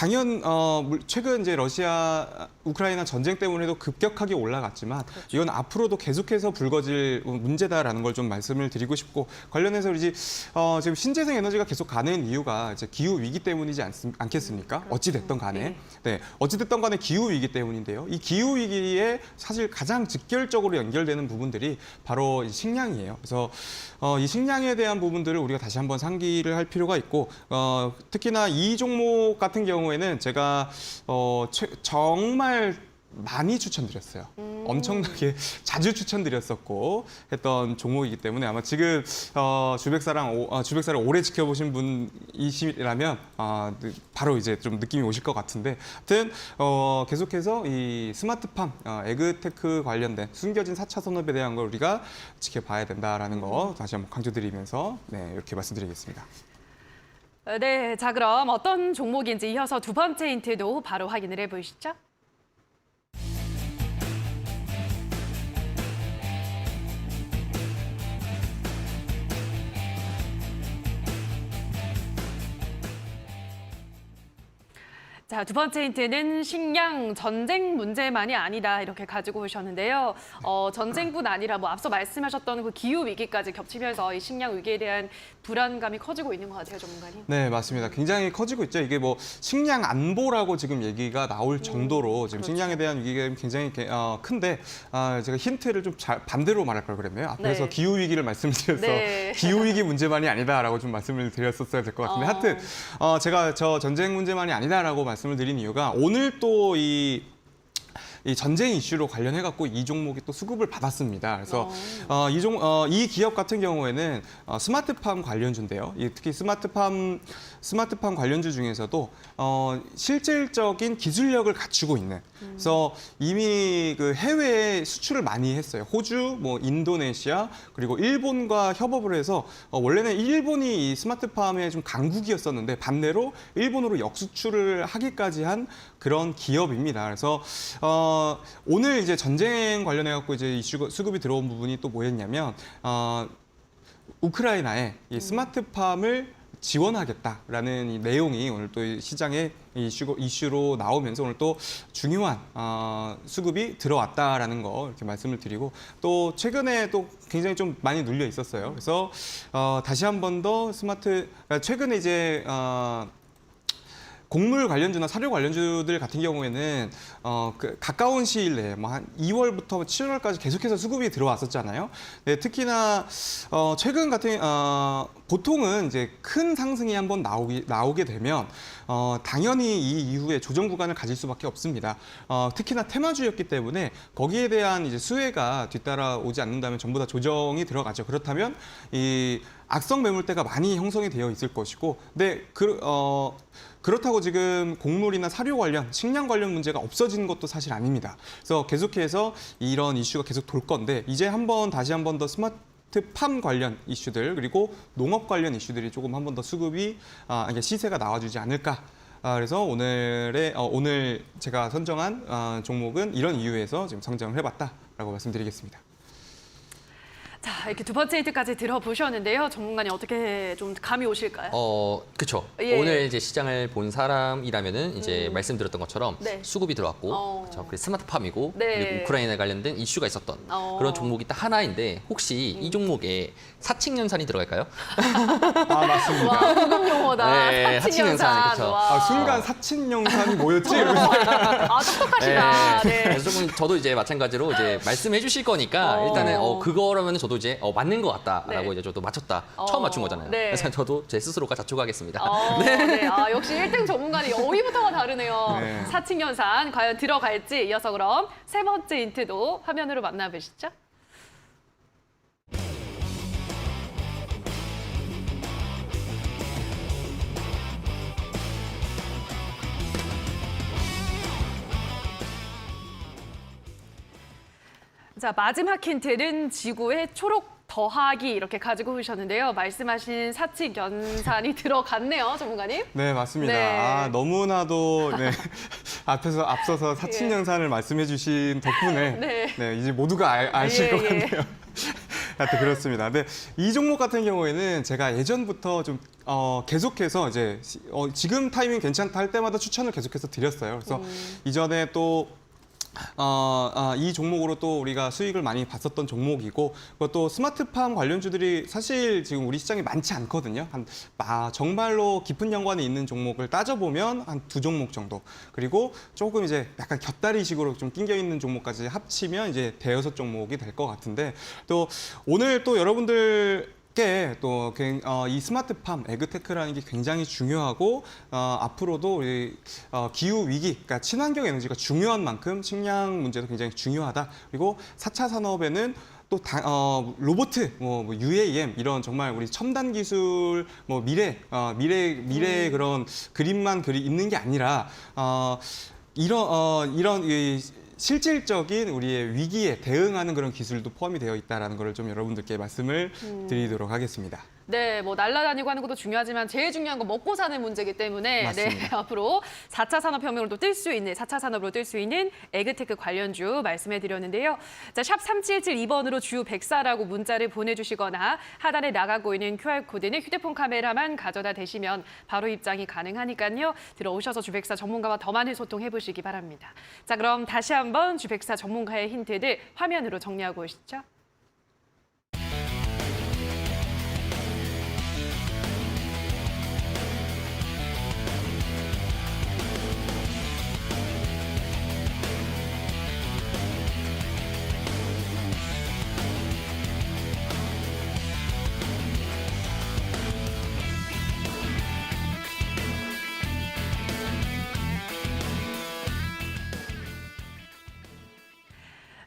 최근 이제 러시아 우크라이나 전쟁 때문에도 급격하게 올라갔지만 이건 앞으로도 계속해서 불거질 문제다라는 걸 좀 말씀을 드리고 싶고, 관련해서 우리 지금 신재생 에너지가 계속 가는 이유가 이제 기후 위기 때문이지 않겠습니까? 어찌 됐던 간에. 네, 어찌 됐던 간에 기후 위기 때문인데요. 이 기후 위기에 사실 가장 직결적으로 연결되는 부분들이 바로 이 식량이에요. 그래서 이 식량에 대한 부분들을 우리가 다시 한번 상기를 할 필요가 있고, 특히나 이 종목 같은 경우에는 제가 정말 많이 추천드렸어요. 엄청나게 자주 추천드렸었고 했던 종목이기 때문에 아마 지금 주백사를 오래 지켜보신 분이시라면 바로 이제 좀 느낌이 오실 것 같은데, 하여튼 계속해서 이 스마트팜 에그테크 관련된 숨겨진 4차 산업에 대한 걸 우리가 지켜봐야 된다라는 거 다시 한번 강조드리면서 이렇게 말씀드리겠습니다. 네, 자, 그럼 어떤 종목인지 이어서 두 번째 힌트도 바로 확인을 해보시죠. 자, 두 번째 힌트는 식량 전쟁 문제만이 아니다 이렇게 가지고 오셨는데요. 전쟁뿐 아니라 뭐 앞서 말씀하셨던 그 기후 위기까지 겹치면서 이 식량 위기에 대한 불안감이 커지고 있는 것 같아요, 전문가님. 네, 맞습니다. 굉장히 커지고 있죠. 이게 뭐 식량 안보라고 지금 얘기가 나올 정도로 지금 그렇죠. 식량에 대한 위기가 굉장히 큰데, 제가 힌트를 좀 반대로 말할 걸 그랬네요. 앞에서 네. 기후 위기를 말씀드려서 네. 기후 위기 문제만이 아니다라고 좀 말씀을 드렸었어야 될 것 같은데, 하여튼 제가 전쟁 문제만이 아니다라고 말씀을 드린 이유가 오늘 또 이 전쟁 이슈로 관련해 갖고 이 종목이 또 수급을 받았습니다. 그래서 이 기업 같은 경우에는 스마트팜 관련주인데요. 특히 스마트팜 관련주 중에서도 실질적인 기술력을 갖추고 있는. 그래서 이미 그 해외에 수출을 많이 했어요. 호주, 뭐 인도네시아, 그리고 일본과 협업을 해서 원래는 일본이 이 스마트팜의 좀 강국이었었는데 반대로 일본으로 역수출을 하기까지 한 그런 기업입니다. 그래서 오늘 이제 전쟁 관련해 갖고 이제 수급이 들어온 부분이 또 뭐였냐면 우크라이나에 이 스마트팜을 지원하겠다라는 이 내용이 오늘 또 시장에 이슈로 나오면서 오늘 또 중요한 수급이 들어왔다라는 거 이렇게 말씀을 드리고, 또 최근에 또 굉장히 좀 많이 눌려 있었어요. 그래서 다시 한 번 더 최근에 이제 곡물 관련주나 사료 관련주들 같은 경우에는 가까운 시일 내에 뭐 한 2월부터 7월까지 계속해서 수급이 들어왔었잖아요. 네, 특히나 최근 같은 보통은 이제 큰 상승이 한번 나오게 되면 당연히 이 이후에 조정 구간을 가질 수밖에 없습니다. 특히나 테마주였기 때문에 거기에 대한 이제 수혜가 뒤따라오지 않는다면 전부 다 조정이 들어가죠. 그렇다면 이 악성 매물대가 많이 형성이 되어 있을 것이고, 근데 그렇다고 지금 곡물이나 사료 관련, 식량 관련 문제가 없어지는 것도 사실 아닙니다. 그래서 계속해서 이런 이슈가 계속 돌 건데, 이제 다시 한 번 더 스마트팜 관련 이슈들, 그리고 농업 관련 이슈들이 조금 한 번 더 수급이 시세가 나와주지 않을까. 그래서 오늘 제가 선정한 종목은 이런 이유에서 지금 선정을 해봤다라고 있다라고 말씀드리겠습니다. 자, 이렇게 두 번째 힌트까지 들어보셨는데요. 전문가님 어떻게 좀 감이 오실까요? 그렇죠. 예. 오늘 이제 시장을 본 사람이라면은 이제 말씀드렸던 것처럼 네. 수급이 들어왔고, 그렇죠. 그리고 스마트팜이고, 네. 그리고 우크라이나에 관련된 이슈가 있었던 그런 종목이 딱 하나인데 혹시 이 종목에 사칙연산이 들어갈까요? 아, 맞습니다. 와, 고급 용어다. 네, 사칭연산. 사칭연산, 그쵸. 와. 아, 순간 사칭영산이 뭐였지? 아, 똑똑하시다. 네. 그래서 조금 저도 이제 마찬가지로 이제 말씀해 주실 거니까 일단은 그거라면 저도 이제 맞는 것 같다라고 네. 이제 저도 맞췄다. 처음 맞춘 거잖아요. 네. 그래서 저도 제 스스로가 자축하겠습니다. 네. 아, 역시 1등 전문가는 어휘부터가 다르네요. 네. 사칭연산 과연 들어갈지 이어서 그럼 세 번째 힌트도 화면으로 만나보시죠. 자, 마지막 힌트는 지구의 초록 더하기 이렇게 가지고 오셨는데요. 말씀하신 사칙 연산이 들어갔네요, 전문가님. 네, 맞습니다. 네. 아, 너무나도 네, 앞서서 사칭영산을 말씀해 주신 덕분에 네. 네, 이제 모두가 아실 것 같네요. 하여튼 그렇습니다. 네, 이 종목 같은 경우에는 제가 예전부터 좀 계속해서 이제 지금 타이밍 괜찮다 할 때마다 추천을 계속해서 드렸어요. 그래서 이전에 또 이 종목으로 또 우리가 수익을 많이 봤었던 종목이고, 그것도 스마트팜 관련주들이 사실 지금 우리 시장에 많지 않거든요. 정말로 깊은 연관이 있는 종목을 따져보면 한 2종목 정도. 그리고 조금 이제 약간 곁다리식으로 좀 낑겨 있는 종목까지 합치면 이제 대여섯 종목이 될 것 같은데, 또 오늘 또 여러분들 또 이 스마트팜, 에그테크라는 게 굉장히 중요하고 앞으로도 우리 기후 위기, 그러니까 친환경 에너지가 중요한 만큼 식량 문제도 굉장히 중요하다. 그리고 4차 산업에는 또 로봇, UAM 이런 정말 우리 첨단 기술, 미래 그런 그림만 있는 게 아니라 이런 실질적인 우리의 위기에 대응하는 그런 기술도 포함이 되어 있다는 걸 좀 여러분들께 말씀을 드리도록 하겠습니다. 네, 날아다니고 하는 것도 중요하지만 제일 중요한 건 먹고 사는 문제이기 때문에 맞습니다. 네, 앞으로 4차 산업혁명으로 뛸 수 있는, 4차 산업으로 뛸 수 있는 에그테크 관련주 말씀해 드렸는데요. 자, 샵 3772번으로 주 104라고 문자를 보내주시거나 하단에 나가고 있는 QR코드는 휴대폰 카메라만 가져다 대시면 바로 입장이 가능하니까요. 들어오셔서 주 104 전문가와 더 많은 소통해 보시기 바랍니다. 자, 그럼 다시 한번 주 104 전문가의 힌트들 화면으로 정리하고 오시죠.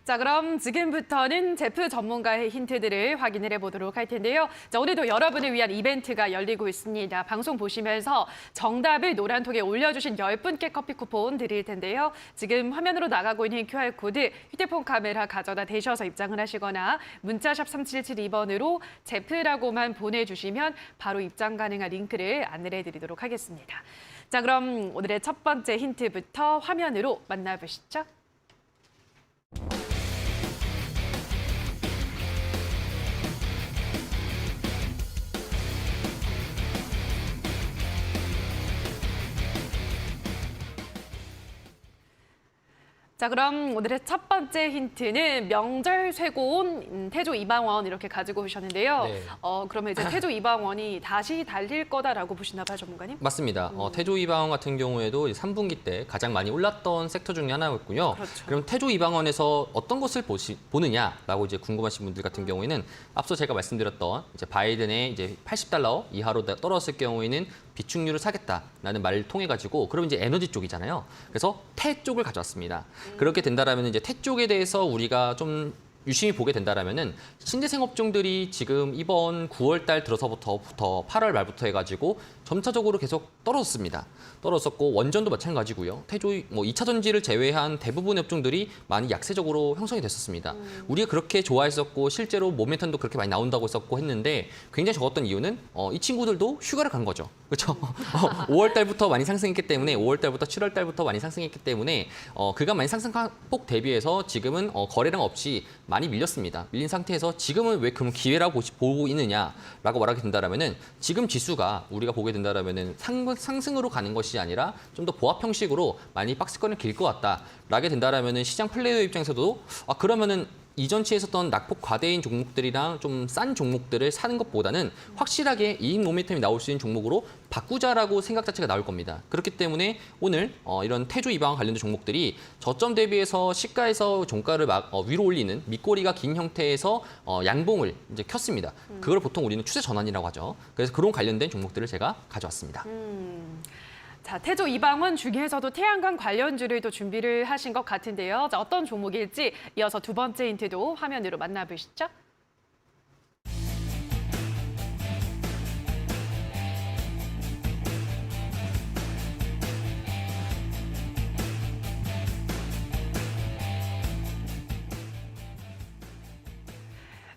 자, 그럼 지금부터는 제프 전문가의 힌트들을 확인을 해보도록 할 텐데요. 자, 오늘도 여러분을 위한 이벤트가 열리고 있습니다. 방송 보시면서 정답을 노란통에 올려주신 10분께 커피 쿠폰 드릴 텐데요. 지금 화면으로 나가고 있는 QR코드 휴대폰 카메라 가져다 대셔서 입장을 하시거나 문자샵 3772번으로 제프라고만 보내주시면 바로 입장 가능한 링크를 안내해 드리도록 하겠습니다. 자, 그럼 오늘의 첫 번째 힌트부터 화면으로 만나보시죠. 자, 그럼 오늘의 첫 번째 힌트는 명절 쇠고온 태조 이방원 이렇게 가지고 오셨는데요. 네. 그러면 이제 태조 이방원이 다시 달릴 거다라고 보시나 봐요, 전문가님? 맞습니다. 태조 이방원 같은 경우에도 3분기 때 가장 많이 올랐던 섹터 중에 하나였고요. 그렇죠. 그럼 태조 이방원에서 어떤 것을 보느냐라고 이제 궁금하신 분들 같은 경우에는 앞서 제가 말씀드렸던 이제 바이든의 이제 $80 이하로 떨어졌을 경우에는 비축유를 사겠다라는 말을 통해 가지고 그럼 이제 에너지 쪽이잖아요. 그래서 태 쪽을 가져왔습니다. 그렇게 된다라면 이제 태 쪽에 대해서 우리가 좀 유심히 보게 된다라면은 신재생 업종들이 지금 이번 9월 달 들어서부터 8월 말부터 해가지고 점차적으로 계속 떨어졌습니다. 떨어졌었고 원전도 마찬가지고요. 태조 뭐 2차 전지를 제외한 대부분의 업종들이 많이 약세적으로 형성이 됐었습니다. 우리가 그렇게 좋아했었고 실제로 모멘텀도 그렇게 많이 나온다고 했었고 했는데 굉장히 적었던 이유는 이 친구들도 휴가를 간 거죠. 그렇죠? 5월 달부터 많이 상승했기 때문에 5월 달부터 7월 달부터 많이 상승했기 때문에 그간 많이 상승한 폭 대비해서 지금은 거래량 없이 많이 밀렸습니다. 밀린 상태에서 지금은 왜 그럼 기회라고 보고 있느냐라고 말하게 된다라면은 지금 지수가 우리가 보게 된다라면은 상승으로 가는 것이 아니라 좀 더 보합 형식으로 많이 박스권을 길 것 같다라게 된다라면은 시장 플레이어 입장에서도 그러면은 이전치에 있었던 낙폭 과대인 종목들이랑 좀 싼 종목들을 사는 것보다는 확실하게 이익 모멘텀이 나올 수 있는 종목으로 바꾸자라고 생각 자체가 나올 겁니다. 그렇기 때문에 오늘 이런 태조 이방과 관련된 종목들이 저점 대비해서 시가에서 종가를 위로 올리는 밑꼬리가 긴 형태에서 양봉을 이제 켰습니다. 그걸 보통 우리는 추세 전환이라고 하죠. 그래서 그런 관련된 종목들을 제가 가져왔습니다. 자, 태조 이방원 중에서도 태양광 관련주를 또 준비를 하신 것 같은데요. 자, 어떤 종목일지 이어서 두 번째 힌트도 화면으로 만나보시죠.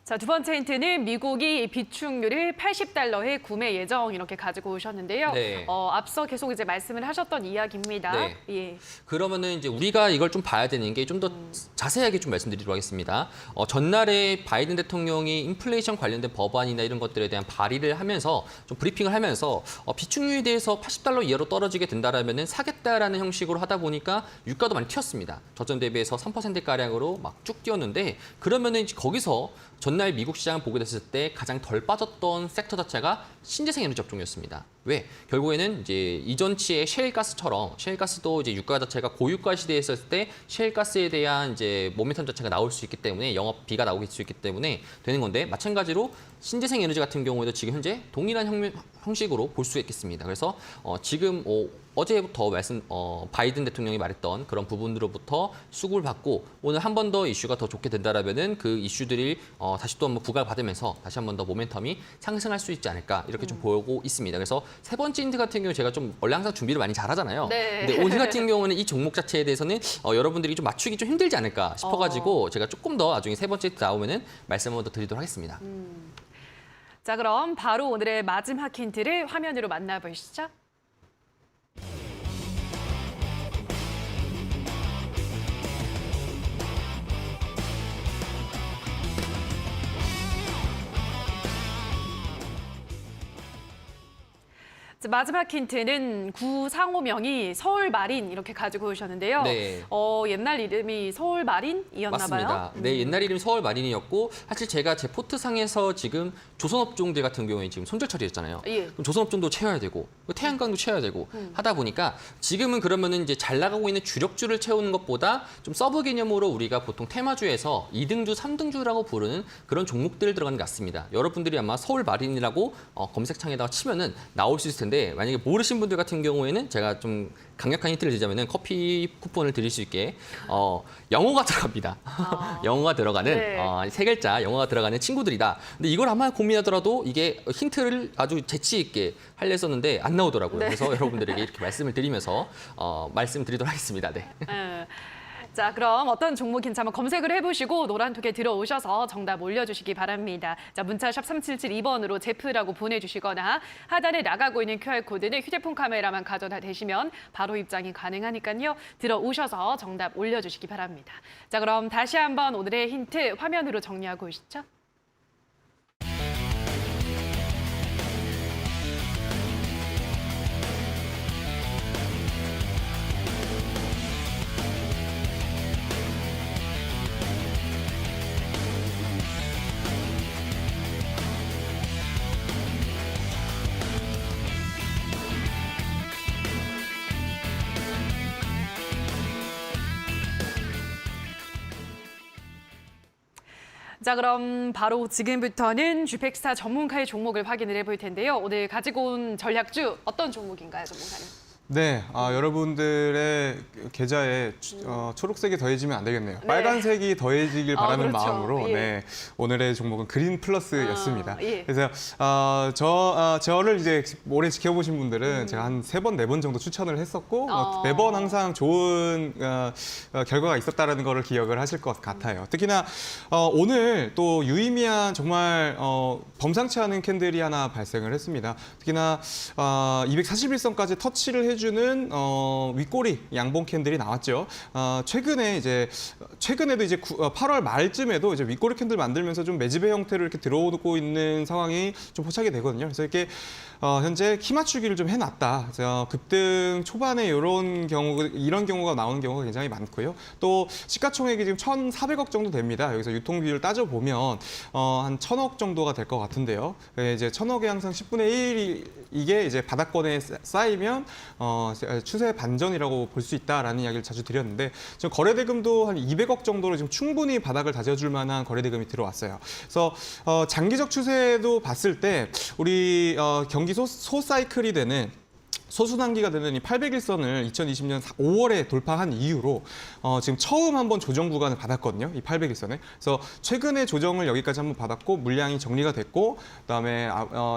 자, 두 번째 힌트는 미국이 비축유를 80달러에 구매 예정 이렇게 가지고 오셨는데요. 네. 앞서 계속 이제 말씀을 하셨던 이야기입니다. 네. 예. 그러면은 이제 우리가 이걸 좀 봐야 되는 게 좀 더 자세하게 좀 말씀드리도록 하겠습니다. 전날에 바이든 대통령이 인플레이션 관련된 법안이나 이런 것들에 대한 발의를 하면서 좀 브리핑을 하면서 비축유에 대해서 80달러 이하로 떨어지게 된다라면은 사겠다라는 형식으로 하다 보니까 유가도 많이 튀었습니다. 저점 대비해서 3%가량으로 막 쭉 뛰었는데 그러면은 이제 거기서 전날 미국 시장을 보게 됐을 때 가장 덜 빠졌던 섹터 자체가 신재생 에너지 업종이었습니다. 왜? 결국에는 이제 이전치의 셰일가스처럼 셰일가스도 이제 유가 자체가 고유가 시대에 있었을 때 셰일가스에 대한 이제 모멘텀 자체가 나올 수 있기 때문에 영업비가 나오게 수 있기 때문에 되는 건데 마찬가지로 신재생 에너지 같은 경우에도 지금 현재 동일한 형식으로 볼 수 있겠습니다. 그래서 지금 어제부터 바이든 대통령이 말했던 그런 부분으로부터 수급을 받고 오늘 한 번 더 이슈가 더 좋게 된다라면은 그 이슈들이 다시 또 한번 부각을 받으면서 다시 한 번 더 모멘텀이 상승할 수 있지 않을까 이렇게 좀 보고 있습니다. 그래서 세 번째 힌트 같은 경우 제가 좀 원래 항상 준비를 많이 잘하잖아요. 네. 근데 오늘 같은 경우는 이 종목 자체에 대해서는 여러분들이 좀 맞추기 좀 힘들지 않을까 싶어가지고 제가 조금 더 나중에 세 번째 힌트 나오면은 말씀 한번 더 드리도록 하겠습니다. 자, 그럼 바로 오늘의 마지막 힌트를 화면으로 만나보시죠. 자, 마지막 힌트는 구상호명이 서울마린 이렇게 가지고 오셨는데요. 네. 옛날 이름이 서울마린이었나 맞습니다. 봐요. 네, 옛날 이름 서울마린이었고 사실 제가 제 포트상에서 지금 조선업종들 같은 경우에 지금 손절 처리했잖아요. 예. 그럼 조선업종도 채워야 되고 태양광도 채워야 되고 하다 보니까 지금은 그러면은 이제 잘 나가고 있는 주력주를 채우는 것보다 좀 서브 개념으로 우리가 보통 테마주에서 2등주, 3등주라고 부르는 그런 종목들을 들어가는 것 같습니다. 여러분들이 아마 서울마린이라고 검색창에다가 치면은 나올 수 있을 텐데 만약에 모르신 분들 같은 경우에는 제가 좀 강력한 힌트를 드리자면은 커피 쿠폰을 드릴 수 있게 영어가 들어갑니다. 영어가 들어가는 네. 세 글자 영어가 들어가는 친구들이다. 근데 이걸 아마 고민하더라도 이게 힌트를 아주 재치 있게 하려 했었는데 안 나오더라고요. 네. 그래서 여러분들에게 이렇게 말씀을 드리면서 말씀드리도록 하겠습니다. 네. 자, 그럼 어떤 종목인지 한번 검색을 해보시고 노란톡에 들어오셔서 정답 올려주시기 바랍니다. 자, 문자샵 3772번으로 제프라고 보내주시거나 하단에 나가고 있는 QR코드는 휴대폰 카메라만 가져다 대시면 바로 입장이 가능하니까요. 들어오셔서 정답 올려주시기 바랍니다. 자, 그럼 다시 한번 오늘의 힌트 화면으로 정리하고 오시죠. 자, 그럼 바로 지금부터는 주택사 전문가의 종목을 확인을 해볼 텐데요. 오늘 가지고 온 전략주 어떤 종목인가요, 전문가는? 네, 여러분들의 계좌에 초록색이 더해지면 안 되겠네요. 네. 빨간색이 더해지길 바라는 그렇죠. 마음으로 예. 네, 오늘의 종목은 그린 플러스였습니다. 예. 그래서 저를 이제 오래 지켜보신 분들은 제가 한 3번, 4번 정도 추천을 했었고 매번 항상 좋은 결과가 있었다라는 거를 기억을 하실 것 같아요. 특히나 오늘 또 유의미한 정말 범상치 않은 캔들이 하나 발생을 했습니다. 특히나 241선까지 터치를 해주는 윗꼬리 양봉 캔들이 나왔죠. 최근에도 이제 8월 말쯤에도 이제 윗꼬리 캔들 만들면서 좀 매집의 형태로 이렇게 들어오고 있는 상황이 좀 포착이 되거든요. 그래서 이렇게 현재 키 맞추기를 좀 해놨다. 그래서 급등 초반에 이런 경우가 나오는 경우가 굉장히 많고요. 또 시가총액이 지금 1,400억 정도 됩니다. 여기서 유통 비율 따져 보면 한 1,000억 정도가 될 것 같은데요. 이제 1,000억에 항상 10분의 1이 이게 이제 바닥권에 쌓이면 추세 반전이라고 볼 수 있다라는 이야기를 자주 드렸는데 지금 거래대금도 한 200억 정도로 지금 충분히 바닥을 다져줄 만한 거래대금이 들어왔어요. 그래서 장기적 추세도 봤을 때 우리 경기 소사이클이 되는 소순환기가 되는 이 800일선을 2020년 5월에 돌파한 이후로 지금 처음 한번 조정 구간을 받았거든요. 이 800일선에. 그래서 최근에 조정을 여기까지 한번 받았고 물량이 정리가 됐고 그다음에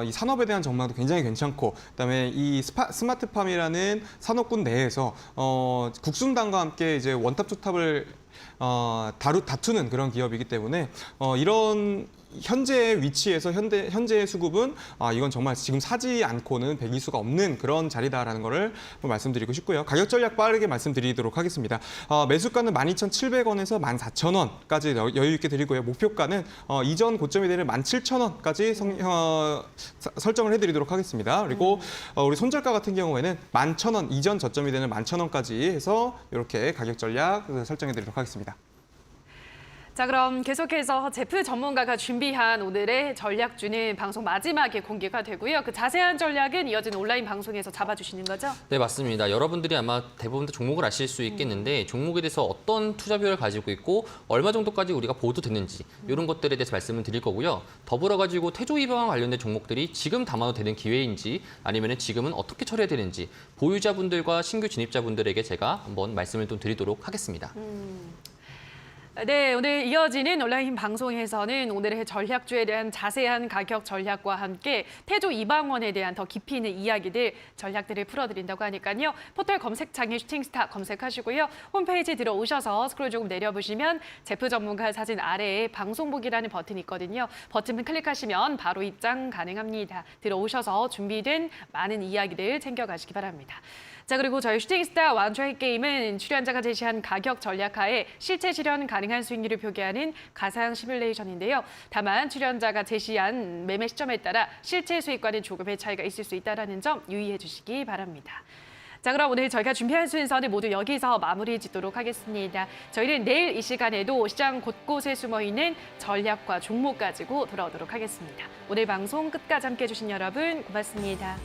이 산업에 대한 전망도 굉장히 괜찮고 그다음에 이 스마트팜이라는 산업군 내에서 국순당과 함께 이제 원탑 투탑을 다투는 그런 기업이기 때문에 이런 현재의 위치에서 현재의 수급은 이건 정말 지금 사지 않고는 배길 수가 없는 그런 자리다라는 거를 말씀드리고 싶고요. 가격 전략 빠르게 말씀드리도록 하겠습니다. 매수가는 12,700원에서 14,000원까지 여유 있게 드리고요. 목표가는 이전 고점이 되는 17,000원까지 설정을 해드리도록 하겠습니다. 그리고 우리 손절가 같은 경우에는 11,000원 이전 저점이 되는 11,000원까지 해서 이렇게 가격 전략 설정해드리도록 하겠습니다. 자, 그럼 계속해서 제프 전문가가 준비한 오늘의 전략주는 방송 마지막에 공개가 되고요. 그 자세한 전략은 이어진 온라인 방송에서 잡아주시는 거죠? 네, 맞습니다. 여러분들이 아마 대부분 다 종목을 아실 수 있겠는데 종목에 대해서 어떤 투자 비율을 가지고 있고 얼마 정도까지 우리가 보도됐는지 이런 것들에 대해서 말씀을 드릴 거고요. 더불어 가지고 태조 입양과 관련된 종목들이 지금 담아도 되는 기회인지 아니면 지금은 어떻게 처리해야 되는지 보유자분들과 신규 진입자분들에게 제가 한번 말씀을 좀 드리도록 하겠습니다. 네, 오늘 이어지는 온라인 방송에서는 오늘의 전략주에 대한 자세한 가격 전략과 함께 태조 이방원에 대한 더 깊이 있는 이야기들, 전략들을 풀어드린다고 하니까요. 포털 검색창에 슈팅스타 검색하시고요. 홈페이지 들어오셔서 스크롤 조금 내려보시면 제프 전문가 사진 아래에 방송보기라는 버튼이 있거든요. 버튼을 클릭하시면 바로 입장 가능합니다. 들어오셔서 준비된 많은 이야기들 챙겨가시기 바랍니다. 자, 그리고 저희 슈팅스타 왕좌의 게임은 출연자가 제시한 가격 전략하에 실제 실현 가능한 수익률을 표기하는 가상 시뮬레이션인데요. 다만 출연자가 제시한 매매 시점에 따라 실제 수익과는 조금의 차이가 있을 수 있다는 점 유의해 주시기 바랍니다. 자, 그럼 오늘 저희가 준비한 순서는 모두 여기서 마무리 짓도록 하겠습니다. 저희는 내일 이 시간에도 시장 곳곳에 숨어있는 전략과 종목 가지고 돌아오도록 하겠습니다. 오늘 방송 끝까지 함께해 주신 여러분 고맙습니다.